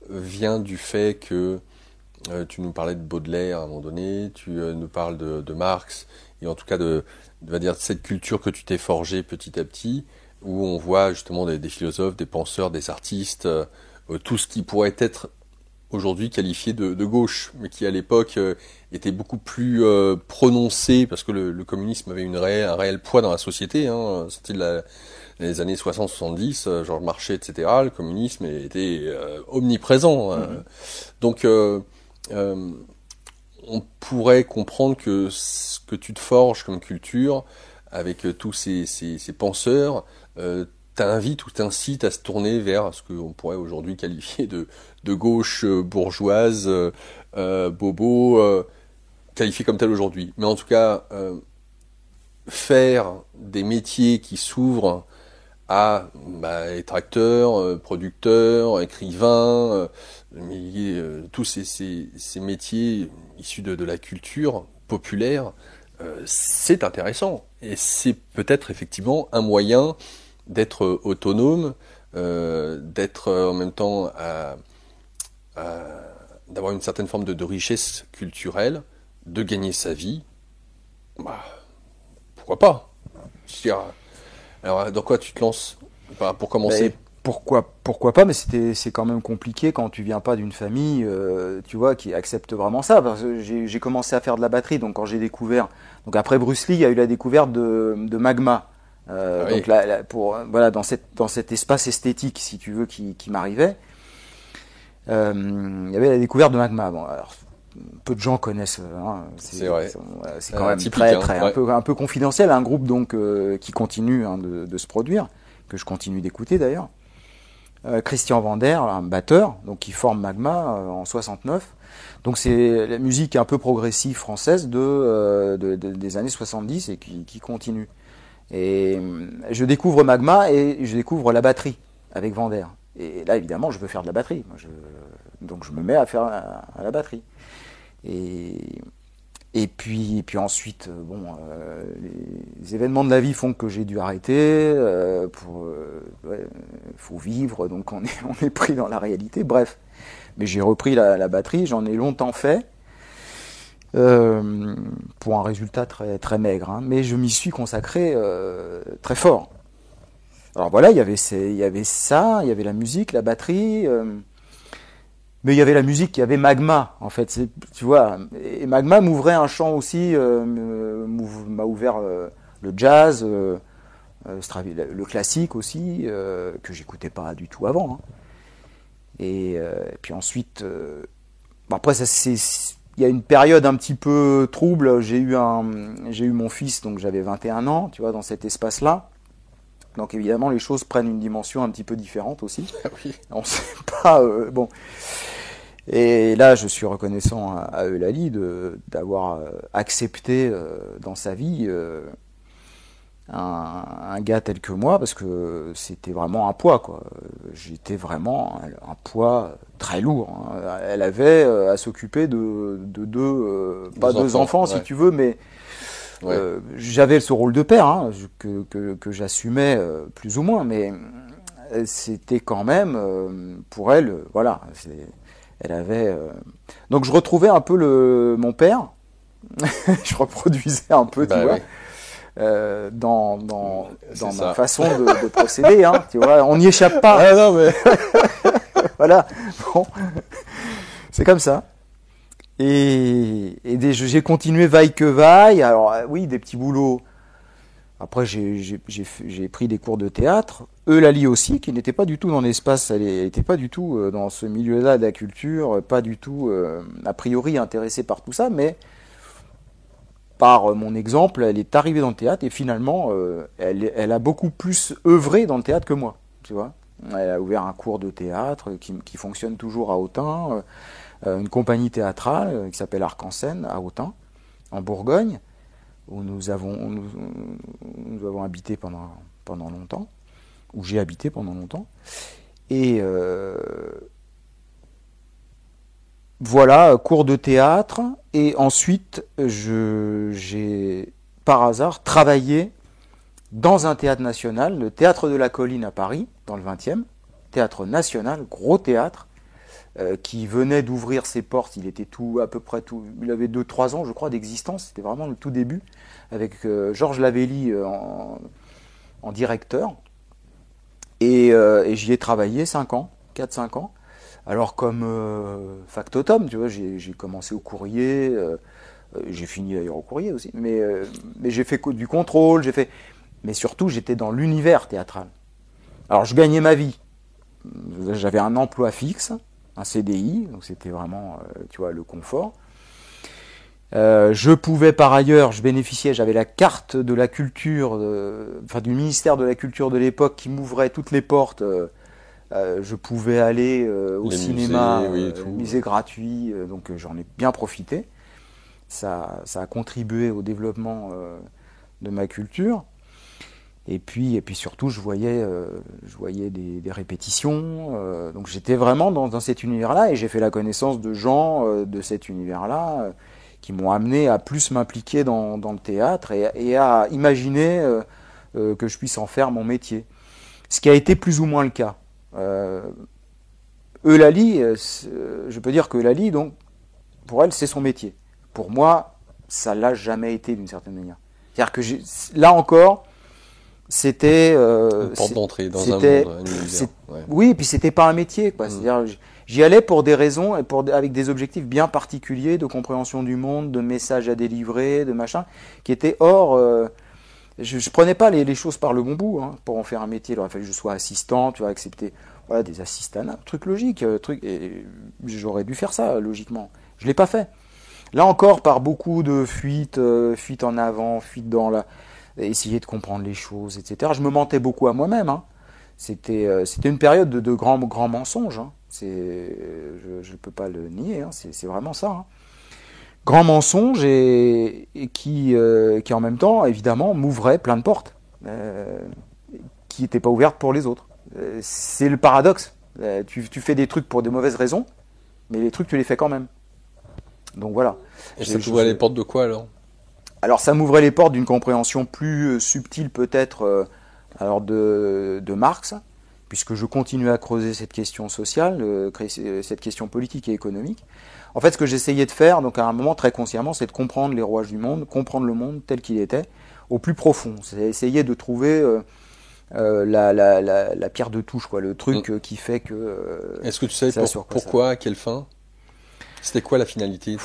vient du fait que tu nous parlais de Baudelaire à un moment donné, tu nous parles de Marx, et en tout cas de cette culture que tu t'es forgée petit à petit, où on voit justement des philosophes, des penseurs, des artistes, tout ce qui pourrait être aujourd'hui qualifié de gauche, mais qui à l'époque était beaucoup plus prononcé, parce que le communisme avait un réel poids dans la société, hein, c'était les années 60-70, Georges Marchais, etc., le communisme était omniprésent. Donc on pourrait comprendre que ce que tu te forges comme culture, avec tous ces penseurs, t'invite ou t'incite à se tourner vers ce qu'on pourrait aujourd'hui qualifier de gauche bourgeoise, bobo, qualifié comme tel aujourd'hui. Mais en tout cas, faire des métiers qui s'ouvrent à être acteur, producteur, écrivain, tous ces métiers issus de la culture populaire, c'est intéressant. Et c'est peut-être effectivement un moyen d'être autonome, d'être en même temps d'avoir une certaine forme de richesse culturelle, de gagner sa vie. Pourquoi pas? Alors, dans quoi tu te lances pour commencer? Pourquoi pas, mais c'est quand même compliqué quand tu viens pas d'une famille, tu vois, qui accepte vraiment ça. Parce que j'ai commencé à faire de la batterie, donc quand j'ai découvert, donc après Bruce Lee, il y a eu la découverte de Magma. Oui. Donc dans cet espace esthétique, si tu veux, qui m'arrivait, il y avait la découverte de Magma. Bon, alors, peu de gens connaissent. Hein, c'est vrai. C'est quand même typique, très un peu confidentiel. Un groupe donc qui continue hein, de se produire, que je continue d'écouter d'ailleurs. Christian Vander, un batteur, donc qui forme Magma en 69. Donc c'est la musique un peu progressive française des années 70 et qui continue. Et je découvre Magma et je découvre la batterie avec Vander. Et là évidemment je veux faire de la donc je me mets à faire à la batterie. Et Et puis ensuite, les événements de la vie font que j'ai dû arrêter. Faut vivre, donc on est pris dans la réalité. Bref, mais j'ai repris la batterie, j'en ai longtemps fait. Pour un résultat très, très maigre, hein. Mais je m'y suis consacré très fort. Alors voilà, il y avait ça, il y avait la musique, la batterie, mais il y avait la musique, il y avait Magma, en fait, tu vois. Et Magma m'ouvrait un champ aussi, m'a ouvert le jazz, le classique aussi, que j'écoutais pas du tout avant, hein. Et puis ensuite, après il y a une période un petit peu trouble. J'ai eu mon fils, donc j'avais 21 ans, tu vois, dans cet espace-là. Donc évidemment, les choses prennent une dimension un petit peu différente aussi. Oui. On sait pas, bon. Et là, je suis reconnaissant à Eulalie d'avoir accepté dans sa vie un gars tel que moi, parce que c'était vraiment un poids, quoi. J'étais vraiment un poids très lourd, hein. Elle avait à s'occuper de deux enfants, ouais. Si tu veux, mais ouais. J'avais ce rôle de père, hein, que j'assumais plus ou moins, mais c'était quand même pour elle, voilà. Elle avait donc je retrouvais un peu mon père. Je reproduisais un peu, tu vois. Ouais. Dans ma façon de procéder, hein, tu vois, on n'y échappe pas. Ah non, mais voilà, bon, c'est comme ça. Et j'ai continué vaille que vaille. Alors oui, des petits boulots. Après, j'ai pris des cours de théâtre. Eulalie aussi, qui n'était pas du tout dans l'espace, elle n'était pas du tout dans ce milieu-là de la culture, pas du tout a priori intéressée par tout ça, mais par mon exemple, elle est arrivée dans le théâtre et finalement, elle a beaucoup plus œuvré dans le théâtre que moi, tu vois. Elle a ouvert un cours de théâtre qui fonctionne toujours à Autun, une compagnie théâtrale qui s'appelle Arc-en-Scène à Autun, en Bourgogne, où nous avons habité pendant longtemps, où j'ai habité pendant longtemps. Et voilà, cours de théâtre, et ensuite j'ai par hasard travaillé dans un théâtre national, le Théâtre de la Colline à Paris, dans le 20e, théâtre national, gros théâtre, qui venait d'ouvrir ses portes. Il était à peu près tout, il avait 2-3 ans, je crois, d'existence, c'était vraiment le tout début, avec Georges Lavelli en directeur, et j'y ai travaillé 4-5 ans. Alors comme factotum, tu vois, j'ai commencé au courrier, j'ai fini d'ailleurs au courrier aussi, mais j'ai fait du contrôle, mais surtout j'étais dans l'univers théâtral. Alors je gagnais ma vie, j'avais un emploi fixe, un CDI, donc c'était vraiment, tu vois, le confort. Je pouvais par ailleurs, j'avais la carte de la culture, du ministère de la Culture de l'époque qui m'ouvrait toutes les portes. Je pouvais aller au cinéma, musée gratuit, donc j'en ai bien profité. Ça a contribué au développement de ma culture. Et puis surtout, je voyais des répétitions. Donc j'étais vraiment dans cet univers-là, et j'ai fait la connaissance de gens de cet univers-là qui m'ont amené à plus m'impliquer dans le théâtre et à imaginer que je puisse en faire mon métier. Ce qui a été plus ou moins le cas. Eulalie, je peux dire que Eulalie, donc, pour elle, c'est son métier. Pour moi, ça l'a jamais été d'une certaine manière. C'est-à-dire que là encore, c'était une porte d'entrée dans un monde, un univers. Ouais. Oui, et puis c'était pas un métier, quoi. C'est-à-dire, j'y allais pour des raisons et avec des objectifs bien particuliers de compréhension du monde, de messages à délivrer, de machin, qui étaient hors. Je prenais pas les choses par le bon bout, hein, pour en faire un métier. Il aurait fallu que je sois assistant, tu vois, accepter des assistants, truc logique, et j'aurais dû faire ça logiquement. Je l'ai pas fait. Là encore, par beaucoup de fuites en avant, fuites essayer de comprendre les choses, etc. Je me mentais beaucoup à moi-même, hein. C'était une période de grands mensonges, hein. Je ne peux pas le nier, hein. C'est vraiment ça, hein. Grand mensonge et qui en même temps, évidemment, m'ouvrait plein de portes qui n'étaient pas ouvertes pour les autres. C'est le paradoxe. Tu fais des trucs pour des mauvaises raisons, mais les trucs, tu les fais quand même. Donc voilà. Et ça t'ouvrait les portes de quoi alors ? Alors ça m'ouvrait les portes d'une compréhension plus subtile peut-être de Marx, puisque je continue à creuser cette question sociale, cette question politique et économique. En fait, ce que j'essayais de faire, donc à un moment très consciemment, c'est de comprendre les rouages du monde, comprendre le monde tel qu'il était, au plus profond. C'est essayer de trouver la pierre de touche, quoi, le truc qui fait que... Est-ce que tu sais pourquoi, à quelle fin ? C'était quoi la finalité ?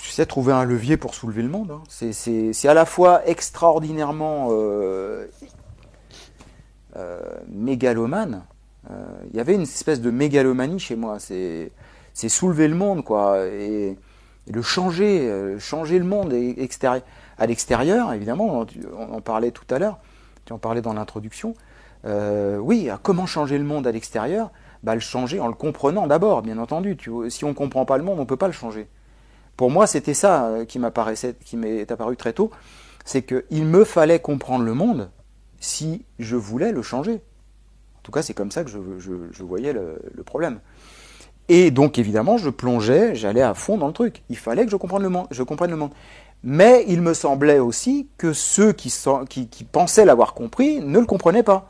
Tu sais, trouver un levier pour soulever le monde. Hein. C'est à la fois extraordinairement mégalomane. Il y avait une espèce de mégalomanie chez moi. C'est soulever le monde, quoi, et le changer le monde à l'extérieur, évidemment. On en parlait tout à l'heure. Tu en parlais dans l'introduction. Oui, comment changer le monde à l'extérieur ? Le changer en le comprenant d'abord, bien entendu. Si on ne comprend pas le monde, on ne peut pas le changer. Pour moi, c'était ça qui m'est apparu très tôt, c'est qu'il me fallait comprendre le monde si je voulais le changer. En tout cas, c'est comme ça que je voyais le problème. Et donc, évidemment, j'allais à fond dans le truc. Il fallait que je comprenne le monde. Mais il me semblait aussi que ceux qui pensaient l'avoir compris ne le comprenaient pas.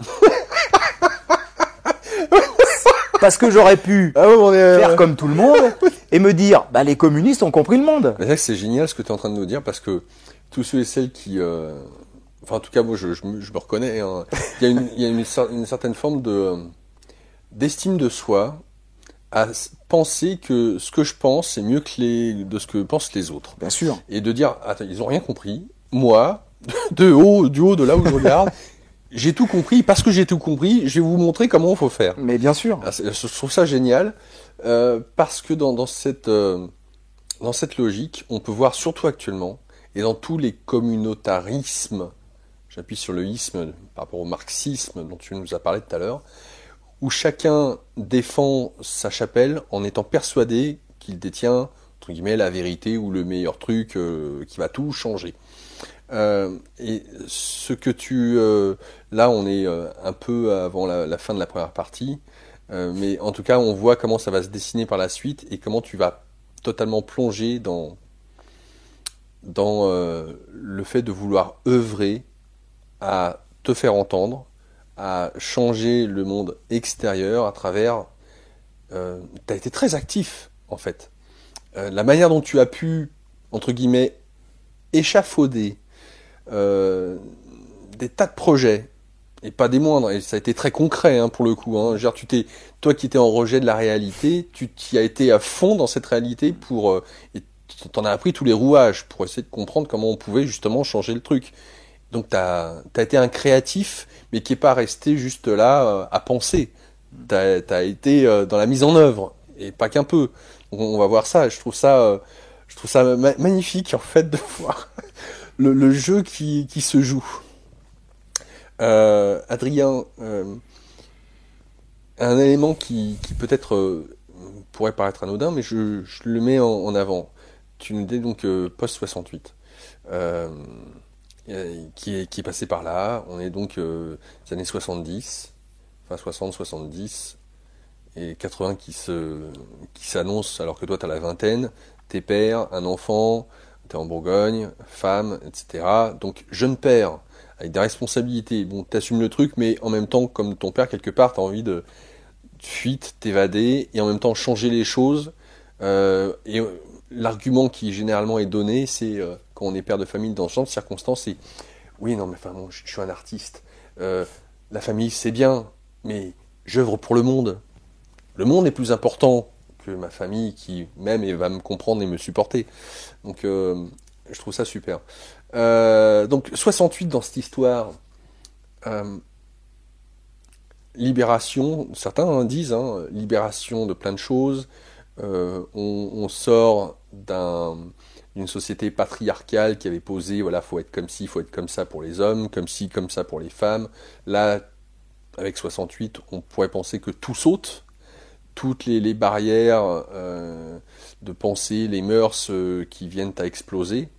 Parce que j'aurais pu faire comme tout le monde et me dire, les communistes ont compris le monde. C'est génial ce que tu es en train de nous dire, parce que tous ceux et celles qui... Enfin, en tout cas, moi, je me reconnais. Hein. Il y a une certaine forme d'estime de soi à penser que ce que je pense, c'est mieux que de ce que pensent les autres. Bien sûr. Et de dire, attends, ils n'ont rien compris. Moi, du haut de là où je regarde... J'ai tout compris, parce que j'ai tout compris, je vais vous montrer comment il faut faire. Mais bien sûr. Je trouve ça génial, parce que dans cette logique, on peut voir surtout actuellement, et dans tous les communautarismes, j'appuie sur le isme par rapport au marxisme dont tu nous as parlé tout à l'heure, où chacun défend sa chapelle en étant persuadé qu'il détient, entre guillemets, la vérité ou le meilleur truc qui va tout changer. Et ce que là on est un peu avant la fin de la première partie, mais en tout cas on voit comment ça va se dessiner par la suite et comment tu vas totalement plonger dans le fait de vouloir œuvrer à te faire entendre, à changer le monde extérieur à travers... tu as été très actif en fait. La manière dont tu as pu, entre guillemets, échafauder des tas de projets, et pas des moindres, et ça a été très concret pour le coup. Genre, toi qui étais en rejet de la réalité, tu t'y as été à fond dans cette réalité et t'en as appris tous les rouages pour essayer de comprendre comment on pouvait justement changer le truc. Donc t'as été un créatif, mais qui est pas resté juste là à penser. T'as été dans la mise en œuvre, et pas qu'un peu. Donc, on va voir ça. Je trouve ça magnifique en fait de voir le jeu qui se joue. Adrien, un élément qui peut-être pourrait paraître anodin, mais je le mets en avant. Tu nous dis donc post-68, qui est passé par là. On est donc les années 70, enfin 60, 70, et 80 qui s'annoncent alors que toi tu as la vingtaine, t'es père, un enfant... T'es en Bourgogne, femme, etc. Donc, jeune père, avec des responsabilités. Bon, t'assumes le truc, mais en même temps, comme ton père, quelque part, t'as envie de fuite, t'évader, et en même temps changer les choses. Et l'argument qui généralement est donné, c'est, quand on est père de famille dans ce genre de circonstances, c'est « Oui, non, mais enfin, bon, je suis un artiste. La famille, c'est bien, mais j'œuvre pour le monde. Le monde est plus important que ma famille qui m'aime et va me comprendre et me supporter. » Donc, je trouve ça super. Donc, 68 dans cette histoire, libération, certains disent, libération de plein de choses. On sort d'une société patriarcale qui avait posé, voilà, faut être comme ci, faut être comme ça pour les hommes, comme ci, comme ça pour les femmes. Là, avec 68, on pourrait penser que tout saute. Toutes les barrières de pensée, les mœurs qui viennent à exploser.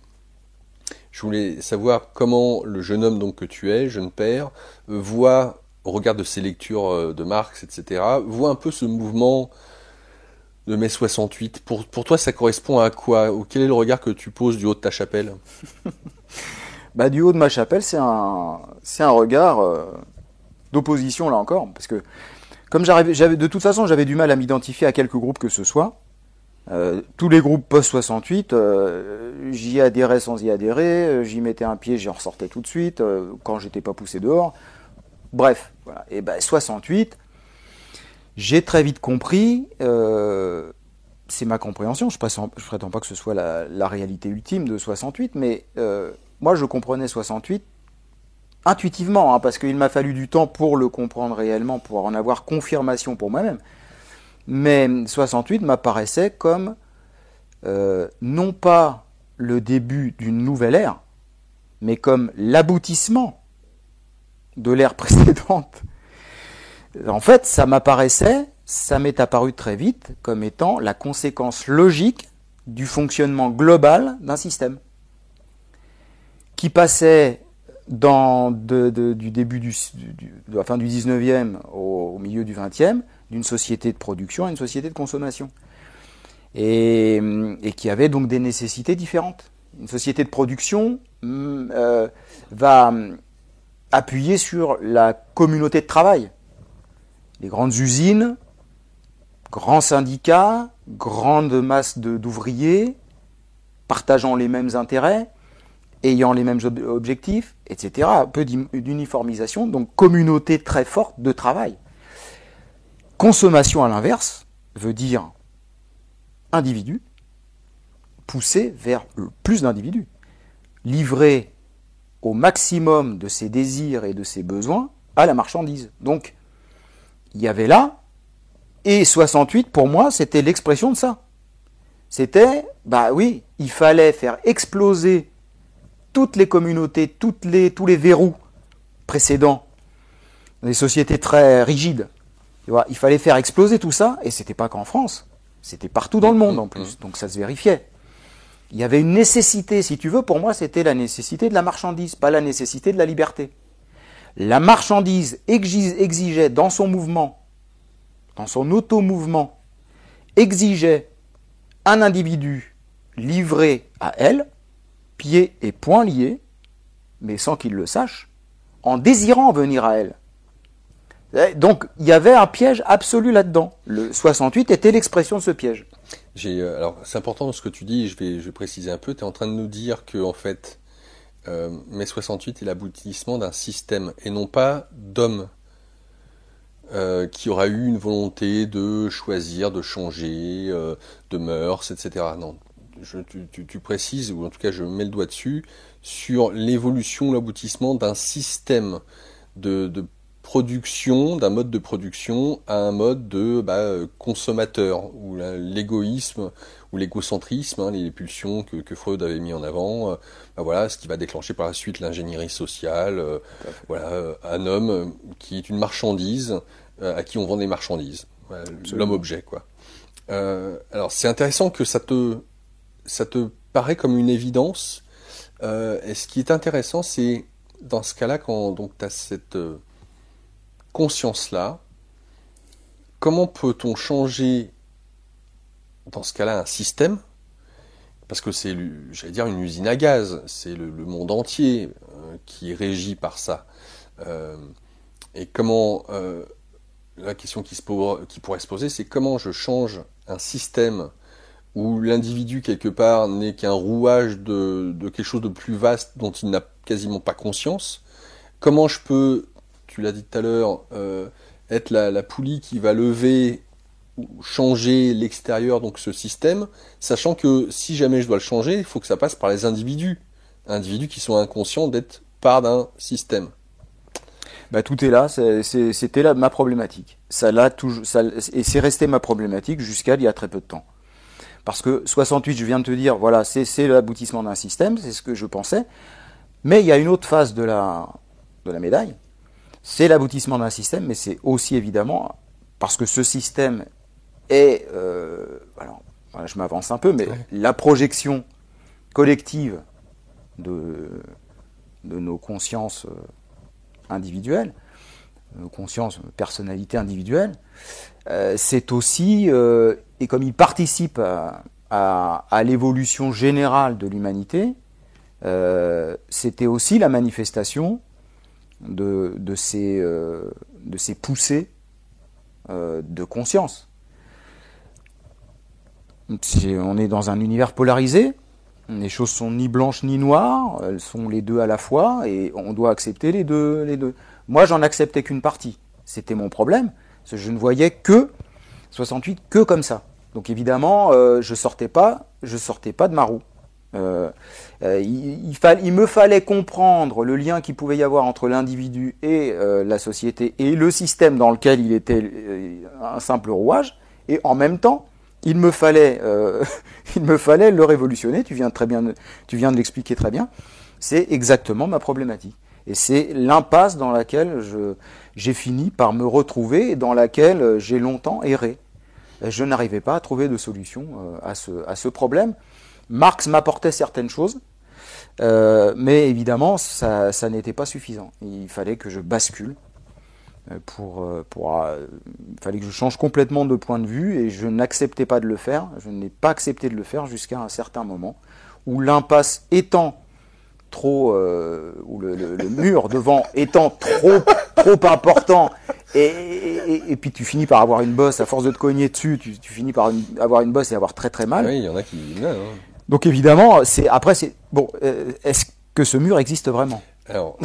Je voulais savoir comment le jeune homme donc que tu es, jeune père, voit, au regard de ses lectures de Marx, etc., voit un peu ce mouvement de mai 68. Pour toi, ça correspond à quoi? Quel est le regard que tu poses du haut de ta chapelle? Du haut de ma chapelle, c'est un regard d'opposition, là encore, parce que comme de toute façon, j'avais du mal à m'identifier à quelques groupes que ce soit. Tous les groupes post-68, j'y adhérais sans y adhérer, j'y mettais un pied, j'y ressortais tout de suite, quand j'étais pas poussé dehors. Bref, voilà. Et 68, j'ai très vite compris, c'est ma compréhension, je prétends pas que ce soit la réalité ultime de 68, mais moi je comprenais 68 intuitivement, hein, parce qu'il m'a fallu du temps pour le comprendre réellement, pour en avoir confirmation pour moi-même. Mais 68 m'apparaissait comme non pas le début d'une nouvelle ère, mais comme l'aboutissement de l'ère précédente. En fait, ça m'est apparu très vite comme étant la conséquence logique du fonctionnement global d'un système qui passait du début de la fin du 19e au milieu du 20e, d'une société de production à une société de consommation. Et qui avait donc des nécessités différentes. Une société de production va appuyer sur la communauté de travail. Les grandes usines, grands syndicats, grande masse d'ouvriers, partageant les mêmes intérêts, ayant les mêmes objectifs, etc. Un peu d'uniformisation, donc communauté très forte de travail. Consommation, à l'inverse, veut dire individu, poussé vers plus d'individus, livré au maximum de ses désirs et de ses besoins à la marchandise. Donc, il y avait là, et 68, pour moi, c'était l'expression de ça. C'était, oui, il fallait faire exploser toutes les communautés, tous les verrous précédents, des sociétés très rigides. Il fallait faire exploser tout ça, et c'était pas qu'en France, c'était partout dans le monde en plus, donc ça se vérifiait. Il y avait une nécessité, si tu veux, pour moi c'était la nécessité de la marchandise, pas la nécessité de la liberté. La marchandise exigeait dans son mouvement, dans son auto-mouvement, exigeait un individu livré à elle, pieds et poings liés, mais sans qu'il le sache, en désirant venir à elle. Donc, il y avait un piège absolu là-dedans. Le 68 était l'expression de ce piège. Alors, c'est important ce que tu dis, je vais préciser un peu. Tu es en train de nous dire que, en fait, mai 68 est l'aboutissement d'un système, et non pas d'hommes qui aura eu une volonté de choisir, de changer, de mœurs, etc. Non, tu précises, ou en tout cas je mets le doigt dessus, sur l'évolution, l'aboutissement d'un système de production, d'un mode de production à un mode de consommateur, où l'égoïsme ou l'égocentrisme, hein, les pulsions que Freud avait mis en avant, voilà, ce qui va déclencher par la suite l'ingénierie sociale, un homme qui est une marchandise à qui on vend des marchandises, voilà, l'homme-objet, quoi. Alors c'est intéressant que ça te paraît comme une évidence, et ce qui est intéressant, c'est dans ce cas-là, quand donc tu as cette conscience-là, comment peut-on changer, dans ce cas-là, un système? Parce que c'est, j'allais dire, une usine à gaz, c'est le monde entier qui est régi par ça. Et comment, la question qui pourrait se poser, c'est comment je change un système où l'individu, quelque part, n'est qu'un rouage de quelque chose de plus vaste dont il n'a quasiment pas conscience. Comment je peux, tu l'as dit tout à l'heure, être la poulie qui va lever ou changer l'extérieur, donc ce système, sachant que si jamais je dois le changer, il faut que ça passe par les individus qui sont inconscients d'être part d'un système. Tout est là, c'était là ma problématique. Et c'est resté ma problématique jusqu'à il y a très peu de temps. Parce que 68, je viens de te dire, voilà, c'est l'aboutissement d'un système, c'est ce que je pensais. Mais il y a une autre phase de la médaille. C'est l'aboutissement d'un système, mais c'est aussi évidemment parce que ce système est, alors je m'avance un peu, mais la projection collective de nos consciences individuelles, nos consciences, personnalités individuelles, c'est aussi, et comme il participe à l'évolution générale de l'humanité, c'était aussi la manifestation de ces poussées de conscience. On est dans un univers polarisé, les choses sont ni blanches ni noires, elles sont les deux à la fois, et on doit accepter les deux. Moi, j'en acceptais qu'une partie. C'était mon problème, parce que je ne voyais que 68 que comme ça. Donc évidemment, je sortais pas de ma roue. Il me fallait comprendre le lien qu'il pouvait y avoir entre l'individu et la société et le système dans lequel il était un simple rouage, et en même temps, il me fallait le révolutionner. Tu viens de l'expliquer très bien. C'est exactement ma problématique. Et c'est l'impasse dans laquelle j'ai fini par me retrouver et dans laquelle j'ai longtemps erré. Je n'arrivais pas à trouver de solution à ce problème. Marx m'apportait certaines choses, mais évidemment, ça n'était pas suffisant. Il fallait que je bascule. Il fallait que je change complètement de point de vue, et je n'acceptais pas de le faire. Je n'ai pas accepté de le faire jusqu'à un certain moment où l'impasse étant trop, ou le mur devant étant trop important, et puis tu finis par avoir une bosse, à force de te cogner dessus, tu finis par avoir une bosse et avoir très très mal. Oui, il y en a qui... Donc évidemment, est-ce que ce mur existe vraiment? Alors,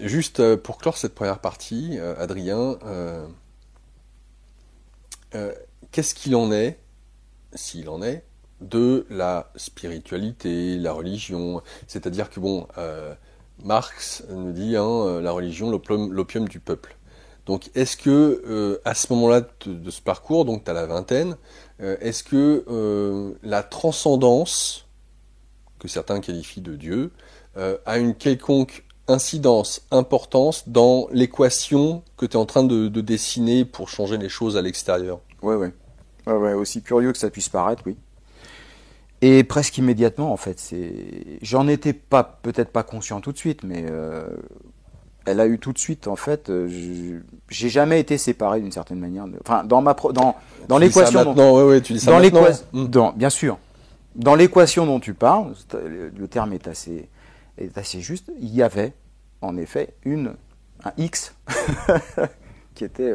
juste pour clore cette première partie, Adrien, qu'est-ce qu'il en est, s'il en est, de la spiritualité, la religion? C'est-à-dire que Marx nous dit la religion, l'opium du peuple. Donc est-ce que à ce moment-là de ce parcours, donc tu as la vingtaine, est-ce que la transcendance, que certains qualifient de Dieu, a une quelconque incidence, importance dans l'équation que tu es en train de dessiner pour changer les choses à l'extérieur? Ouais, aussi curieux que ça puisse paraître, oui. Et presque immédiatement, en fait. J'en étais peut-être pas conscient tout de suite, mais elle a eu tout de suite, en fait. J'ai jamais été séparé d'une certaine manière. Enfin, dans l'équation. Tu dis ça maintenant. Bien sûr. Dans l'équation dont tu parles, le terme est assez juste. Il y avait, en effet, un X qui était.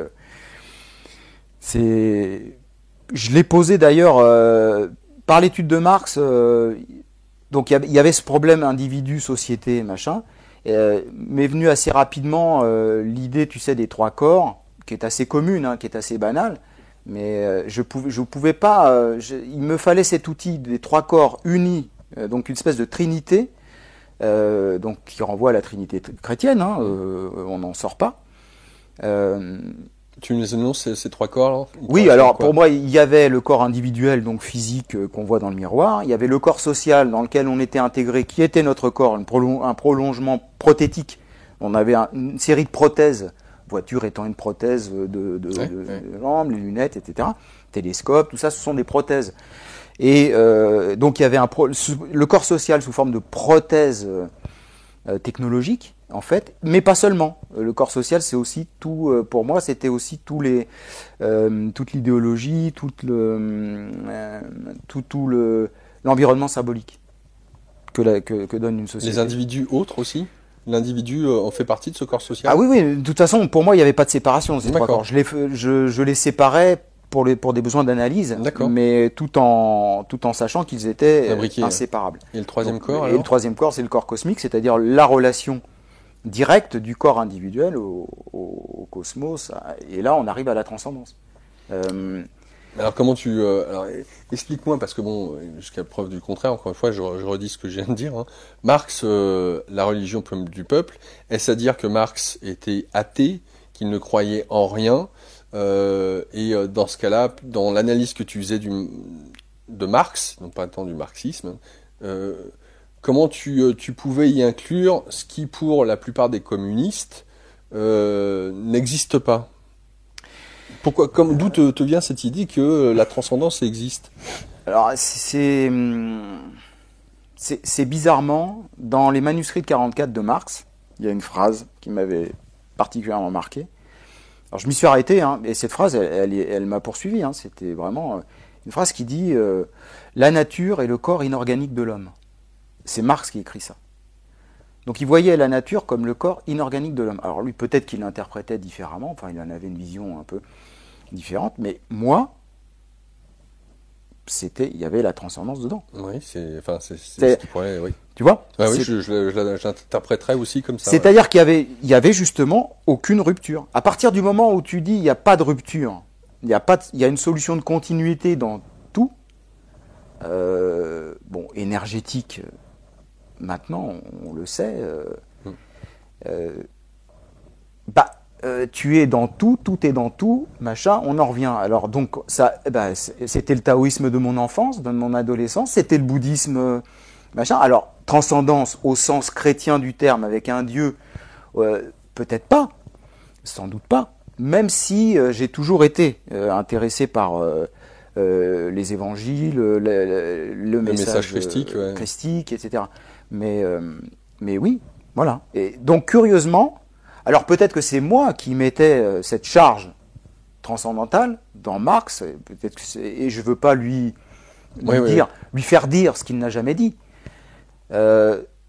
Je l'ai posé d'ailleurs. Par l'étude de Marx, donc il y avait ce problème individu-société, machin, m'est venue assez rapidement l'idée, tu sais, des trois corps, qui est assez commune, qui est assez banale, mais je pouvais pas, il me fallait cet outil des trois corps unis, donc une espèce de trinité, donc qui renvoie à la trinité chrétienne, on n'en sort pas. Tu nous annonces ces trois corps là? Oui, alors pour moi, il y avait le corps individuel, donc physique, qu'on voit dans le miroir. Il y avait le corps social dans lequel on était intégré, qui était notre corps, un prolongement prothétique. On avait une série de prothèses, voiture étant une prothèse de jambes, les lunettes, etc. Télescope, tout ça, ce sont des prothèses. Et donc il y avait le corps social sous forme de prothèse technologique, en fait, mais pas seulement. Le corps social, c'est aussi tout. Pour moi, c'était aussi toute l'idéologie, tout l'environnement symbolique que donne une société. Les individus autres aussi. L'individu en fait partie de ce corps social. Ah oui, de toute façon, pour moi, il n'y avait pas de séparation. Ces trois corps. Je les séparais pour des besoins d'analyse, mais tout en sachant qu'ils étaient inséparables. Et le troisième corps, alors ? Et le troisième corps, c'est le corps cosmique, c'est-à-dire la relation directe du corps individuel au cosmos. Et là, on arrive à la transcendance. Alors comment alors explique-moi, parce que jusqu'à preuve du contraire, encore une fois, je redis ce que je viens de dire. Marx, la religion du peuple, est-ce à dire que Marx était athée, qu'il ne croyait en rien? Et dans ce cas-là, dans l'analyse que tu faisais de Marx, non pas tant du marxisme, comment tu pouvais y inclure ce qui, pour la plupart des communistes, n'existe pas? Pourquoi, d'où te vient cette idée que la transcendance existe? Alors, c'est bizarrement, dans les manuscrits de 44 de Marx, il y a une phrase qui m'avait particulièrement marqué. Alors je m'y suis arrêté, hein, et cette phrase, elle m'a poursuivi. Hein, c'était vraiment une phrase qui dit la nature est le corps inorganique de l'homme. C'est Marx qui écrit ça. Donc il voyait la nature comme le corps inorganique de l'homme. Alors lui, peut-être qu'il l'interprétait différemment, enfin il en avait une vision un peu différente, mais moi, il y avait la transcendance dedans. Oui, c'est ce qui pourrait, oui. Tu vois? Oui, je l'interpréterais aussi comme ça. C'est-à-dire qu'il y avait justement aucune rupture. À partir du moment où tu dis il n'y a pas de rupture, il y a une solution de continuité dans tout, énergétique, maintenant, on le sait, tu es dans tout est dans tout, machin, on en revient. Alors donc, ça, c'était le taoïsme de mon enfance, de mon adolescence, c'était le bouddhisme, machin. Alors, transcendance au sens chrétien du terme, avec un Dieu, peut-être pas, sans doute pas, même si j'ai toujours été intéressé par les évangiles, le message christique, etc. Mais oui, voilà. Et donc, curieusement, alors peut-être que c'est moi qui mettais cette charge transcendantale dans Marx, peut-être et je ne veux pas lui faire dire ce qu'il n'a jamais dit.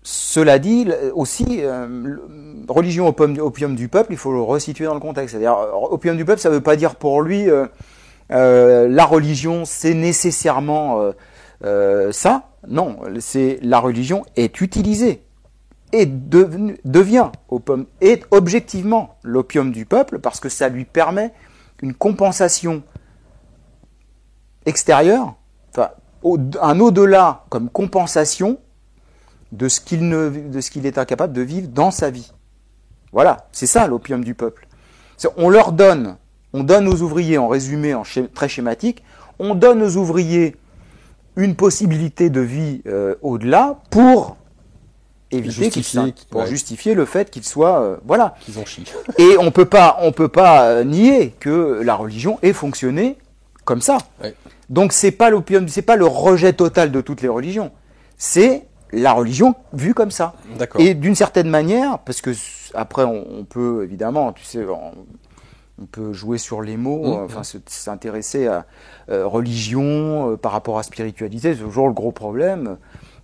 Cela dit, aussi, religion opium du peuple, il faut le resituer dans le contexte. C'est-à-dire, opium du peuple, ça ne veut pas dire pour lui la religion, c'est nécessairement ça. Non, la religion est utilisée et devient objectivement l'opium du peuple parce que ça lui permet une compensation extérieure, enfin un au-delà comme compensation de ce qu'il est incapable de vivre dans sa vie. Voilà, c'est ça l'opium du peuple. On donne aux ouvriers, en résumé, très schématique, on donne aux ouvriers une possibilité de vie au-delà pour justifier le fait qu'ils soient qu'ils ont chié. Et on peut pas nier que la religion ait fonctionné comme ça. Ouais. Donc c'est pas l'opium, c'est pas le rejet total de toutes les religions. C'est la religion vue comme ça. D'accord. Et d'une certaine manière, parce que après on peut évidemment, tu sais, on peut jouer sur les mots, s'intéresser à religion par rapport à spiritualité, c'est toujours le gros problème.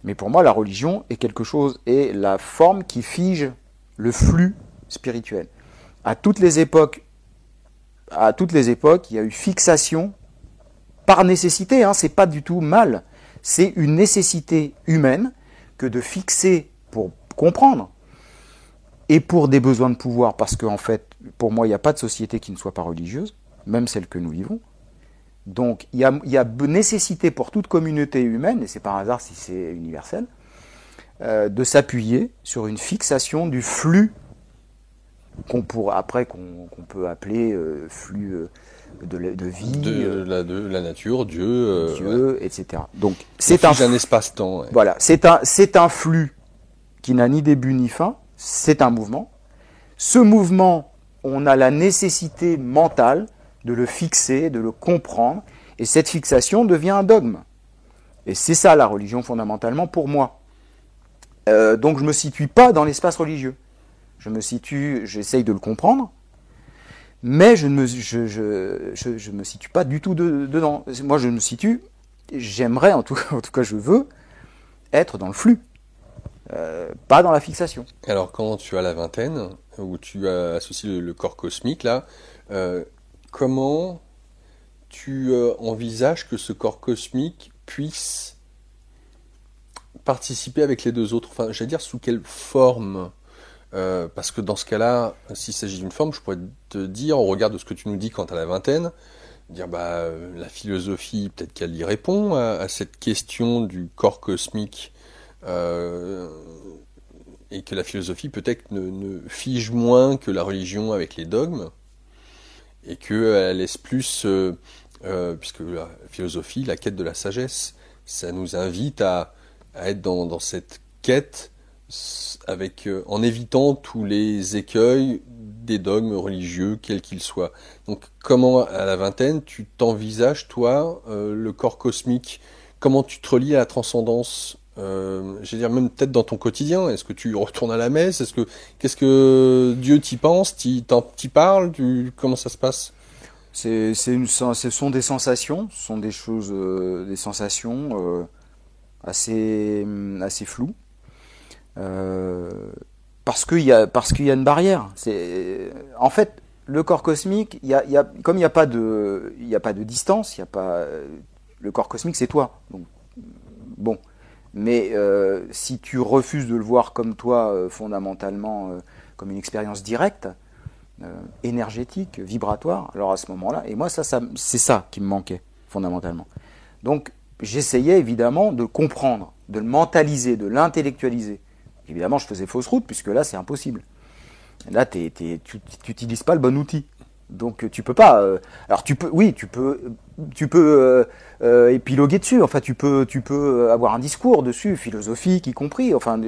Mais pour moi, la religion est quelque chose, est la forme qui fige le flux spirituel. À toutes les époques, il y a eu fixation par nécessité. C'est pas du tout mal. C'est une nécessité humaine que de fixer pour comprendre et pour des besoins de pouvoir. Parce qu'en fait, pour moi, il n'y a pas de société qui ne soit pas religieuse, même celle que nous vivons. Donc, il y a nécessité pour toute communauté humaine, et c'est par hasard si c'est universel, de s'appuyer sur une fixation du flux qu'on peut appeler flux de vie, de la nature, Dieu, etc. Donc, c'est un espace-temps. Ouais. Voilà, c'est un flux qui n'a ni début ni fin. C'est un mouvement. Ce mouvement, on a la nécessité mentale de le fixer, de le comprendre, et cette fixation devient un dogme. Et c'est ça la religion fondamentalement pour moi. Donc je ne me situe pas dans l'espace religieux. J'essaye de le comprendre, mais je ne me situe pas du tout dedans. Moi j'aimerais, en tout cas je veux, être dans le flux, pas dans la fixation. Alors quand tu as la vingtaine, où tu as associé le corps cosmique, là, comment tu envisages que ce corps cosmique puisse participer avec les deux autres? Enfin, j'allais dire sous quelle forme? Parce que dans ce cas-là, s'il s'agit d'une forme, je pourrais te dire, au regard de ce que tu nous dis quand tu as la vingtaine, dire la philosophie, peut-être qu'elle y répond à cette question du corps cosmique, et que la philosophie peut-être ne fige moins que la religion avec les dogmes, et qu'elle laisse plus, puisque la philosophie, la quête de la sagesse, ça nous invite à être dans cette quête en évitant tous les écueils des dogmes religieux, quels qu'ils soient. Donc comment, à la vingtaine, tu t'envisages, toi, le corps cosmique? Comment tu te relis à la transcendance je veux dire, même peut-être dans ton quotidien, est-ce que tu retournes à la messe? Qu'est-ce que Dieu t'y pense? T'y parles? Comment ça se passe? Ce sont des sensations, ce sont des choses, des sensations assez floues. Parce qu'il y a une barrière. En fait, le corps cosmique, comme il n'y a pas de distance, le corps cosmique, c'est toi. Donc, bon. Mais si tu refuses de le voir comme toi, fondamentalement, comme une expérience directe, énergétique, vibratoire, alors à ce moment-là, et moi, c'est ça qui me manquait, fondamentalement. Donc, j'essayais évidemment de comprendre, de le mentaliser, de l'intellectualiser. Évidemment, je faisais fausse route, puisque là, c'est impossible. Là, tu n'utilises pas le bon outil. Donc, tu peux pas. Alors, tu peux épiloguer dessus. Enfin, tu peux avoir un discours dessus, philosophique y compris. Enfin,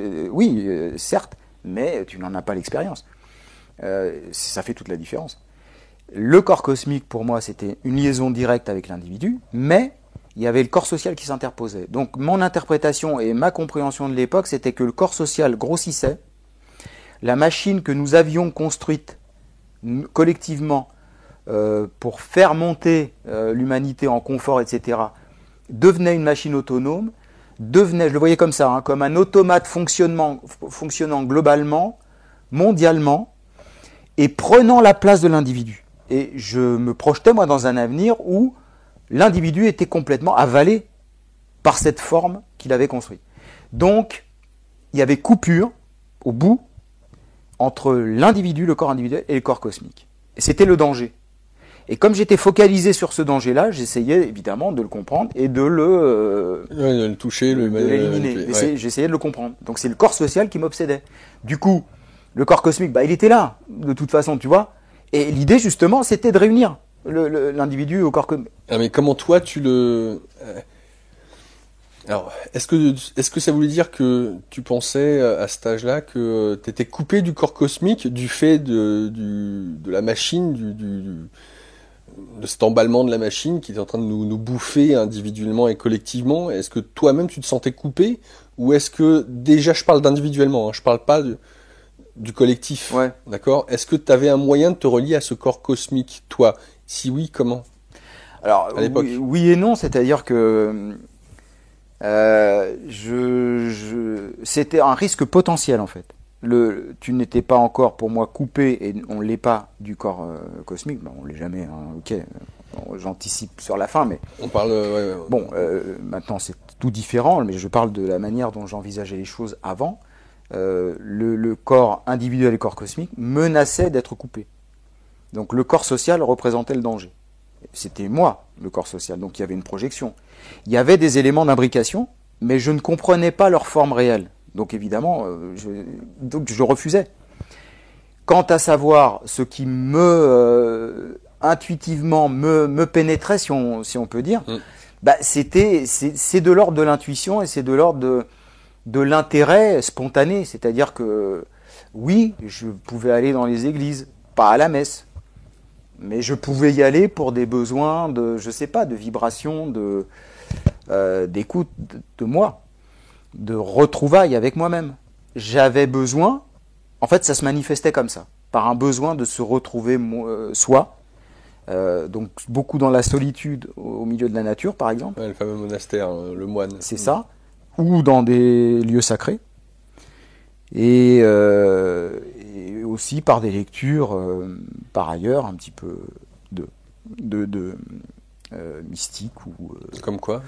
certes, mais tu n'en as pas l'expérience. Ça fait toute la différence. Le corps cosmique, pour moi, c'était une liaison directe avec l'individu, mais il y avait le corps social qui s'interposait. Donc mon interprétation et ma compréhension de l'époque, c'était que le corps social grossissait, la machine que nous avions construite collectivement pour faire monter l'humanité en confort, etc., devenait une machine autonome, je le voyais comme ça, hein, comme un automate fonctionnant globalement, mondialement, et prenant la place de l'individu. Et je me projetais, moi, dans un avenir où l'individu était complètement avalé par cette forme qu'il avait construite. Donc, il y avait coupure, au bout, entre l'individu, le corps individuel, et le corps cosmique. Et c'était le danger. Et comme j'étais focalisé sur ce danger-là, j'essayais évidemment de le comprendre et de le toucher, de l'éliminer. J'essayais de le comprendre. Donc c'est le corps social qui m'obsédait. Du coup, le corps cosmique, il était là, de toute façon, tu vois. Et l'idée, justement, c'était de réunir l'individu au corps cosmique. Ah, mais comment toi, tu le... Alors, est-ce que ça voulait dire que tu pensais à cet âge-là que tu étais coupé du corps cosmique du fait de la machine, de cet emballement de la machine qui est en train de nous bouffer individuellement et collectivement? Est-ce que toi-même tu te sentais coupé? Ou est-ce que, déjà je parle d'individuellement, hein, je parle pas du collectif, ouais. D'accord? Est-ce que tu avais un moyen de te relier à ce corps cosmique, toi? Si oui, comment? Alors, à l'époque, oui et non, c'est-à-dire que c'était un risque potentiel en fait. Tu n'étais pas encore pour moi coupé, et on ne l'est pas, du corps cosmique. Bon, on ne l'est jamais, hein, ok. Bon, j'anticipe sur la fin, mais... On parle... Bon, maintenant c'est tout différent, mais je parle de la manière dont j'envisageais les choses avant. Le corps individuel et le corps cosmique menaçaient d'être coupés. Donc le corps social représentait le danger. C'était moi, le corps social, donc il y avait une projection. Il y avait des éléments d'imbrication, mais je ne comprenais pas leur forme réelle. Donc évidemment, je refusais. Quant à savoir ce qui intuitivement me pénétrait, si on peut dire, c'est de l'ordre de l'intuition et c'est de l'ordre de l'intérêt spontané. C'est-à-dire que oui, je pouvais aller dans les églises, pas à la messe, mais je pouvais y aller pour des besoins de vibration, d'écoute de moi, de retrouvailles avec moi-même. J'avais besoin, en fait ça se manifestait comme ça, par un besoin de se retrouver soi, donc beaucoup dans la solitude au milieu de la nature par exemple. Ouais, le fameux monastère, le moine. C'est ça, ou dans des lieux sacrés, et aussi par des lectures par ailleurs un petit peu de mystique ou comme quoi?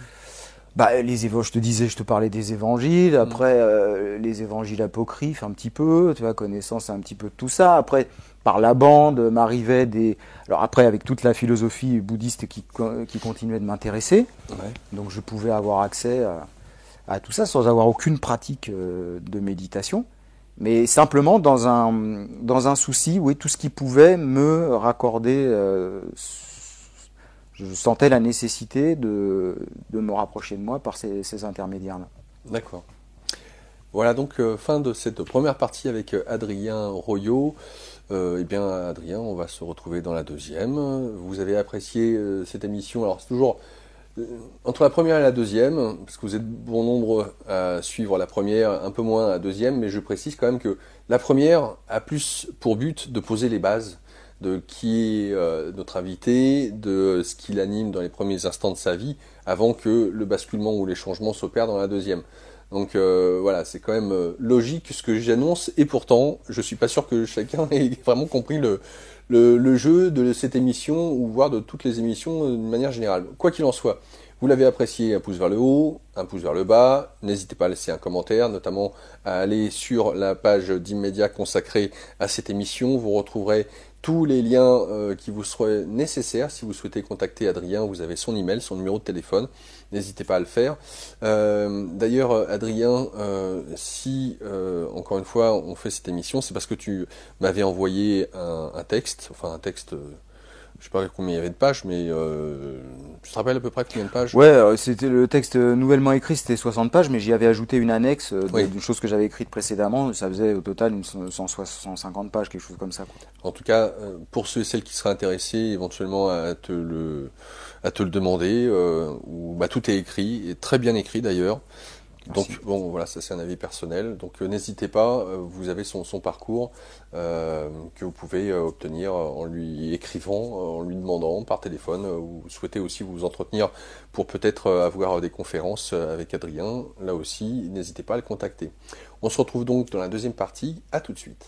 Je te parlais des évangiles, après les évangiles apocryphes un petit peu, tu vois, connaissance un petit peu de tout ça. Après, par la bande, m'arrivaient alors après, avec toute la philosophie bouddhiste qui continuait de m'intéresser, donc je pouvais avoir accès à tout ça sans avoir aucune pratique de méditation, mais simplement dans un souci, oui, tout ce qui pouvait me raccorder. Je sentais la nécessité de me rapprocher de moi par ces intermédiaires-là. D'accord. Voilà donc fin de cette première partie avec Adrien Royot. Eh bien Adrien, on va se retrouver dans la deuxième. Vous avez apprécié cette émission. Alors c'est toujours Entre la première et la deuxième, parce que vous êtes bon nombre à suivre la première, un peu moins la deuxième, mais je précise quand même que la première a plus pour but de poser les bases de qui est notre invité, de ce qui l'anime dans les premiers instants de sa vie, avant que le basculement ou les changements s'opèrent dans la deuxième. Donc voilà, c'est quand même logique ce que j'annonce, et pourtant, je suis pas sûr que chacun ait vraiment compris le jeu de cette émission, ou voire de toutes les émissions de manière générale. Quoi qu'il en soit, vous l'avez apprécié, un pouce vers le haut, un pouce vers le bas, n'hésitez pas à laisser un commentaire, notamment à aller sur la page d'Immédiat consacrée à cette émission, vous retrouverez tous les liens qui vous seraient nécessaires. Si vous souhaitez contacter Adrien, vous avez son email, son numéro de téléphone, n'hésitez pas à le faire. D'ailleurs, Adrien, si encore une fois on fait cette émission, c'est parce que tu m'avais envoyé un texte, enfin un texte, je sais pas combien il y avait de pages, mais tu te rappelles à peu près combien de pages? Ouais, c'était le texte nouvellement écrit, c'était 60 pages, mais j'y avais ajouté une annexe d'une chose que j'avais écrite précédemment. Ça faisait au total 150 pages, quelque chose comme ça, quoi. En tout cas, pour ceux et celles qui seraient intéressés éventuellement à te le demander, ou tout est écrit, et très bien écrit d'ailleurs. Merci. Donc bon, voilà, ça c'est un avis personnel. Donc n'hésitez pas, vous avez son parcours que vous pouvez obtenir en lui écrivant, en lui demandant par téléphone. Ou souhaitez aussi vous entretenir pour peut-être avoir des conférences avec Adrien. Là aussi, n'hésitez pas à le contacter. On se retrouve donc dans la deuxième partie. À tout de suite.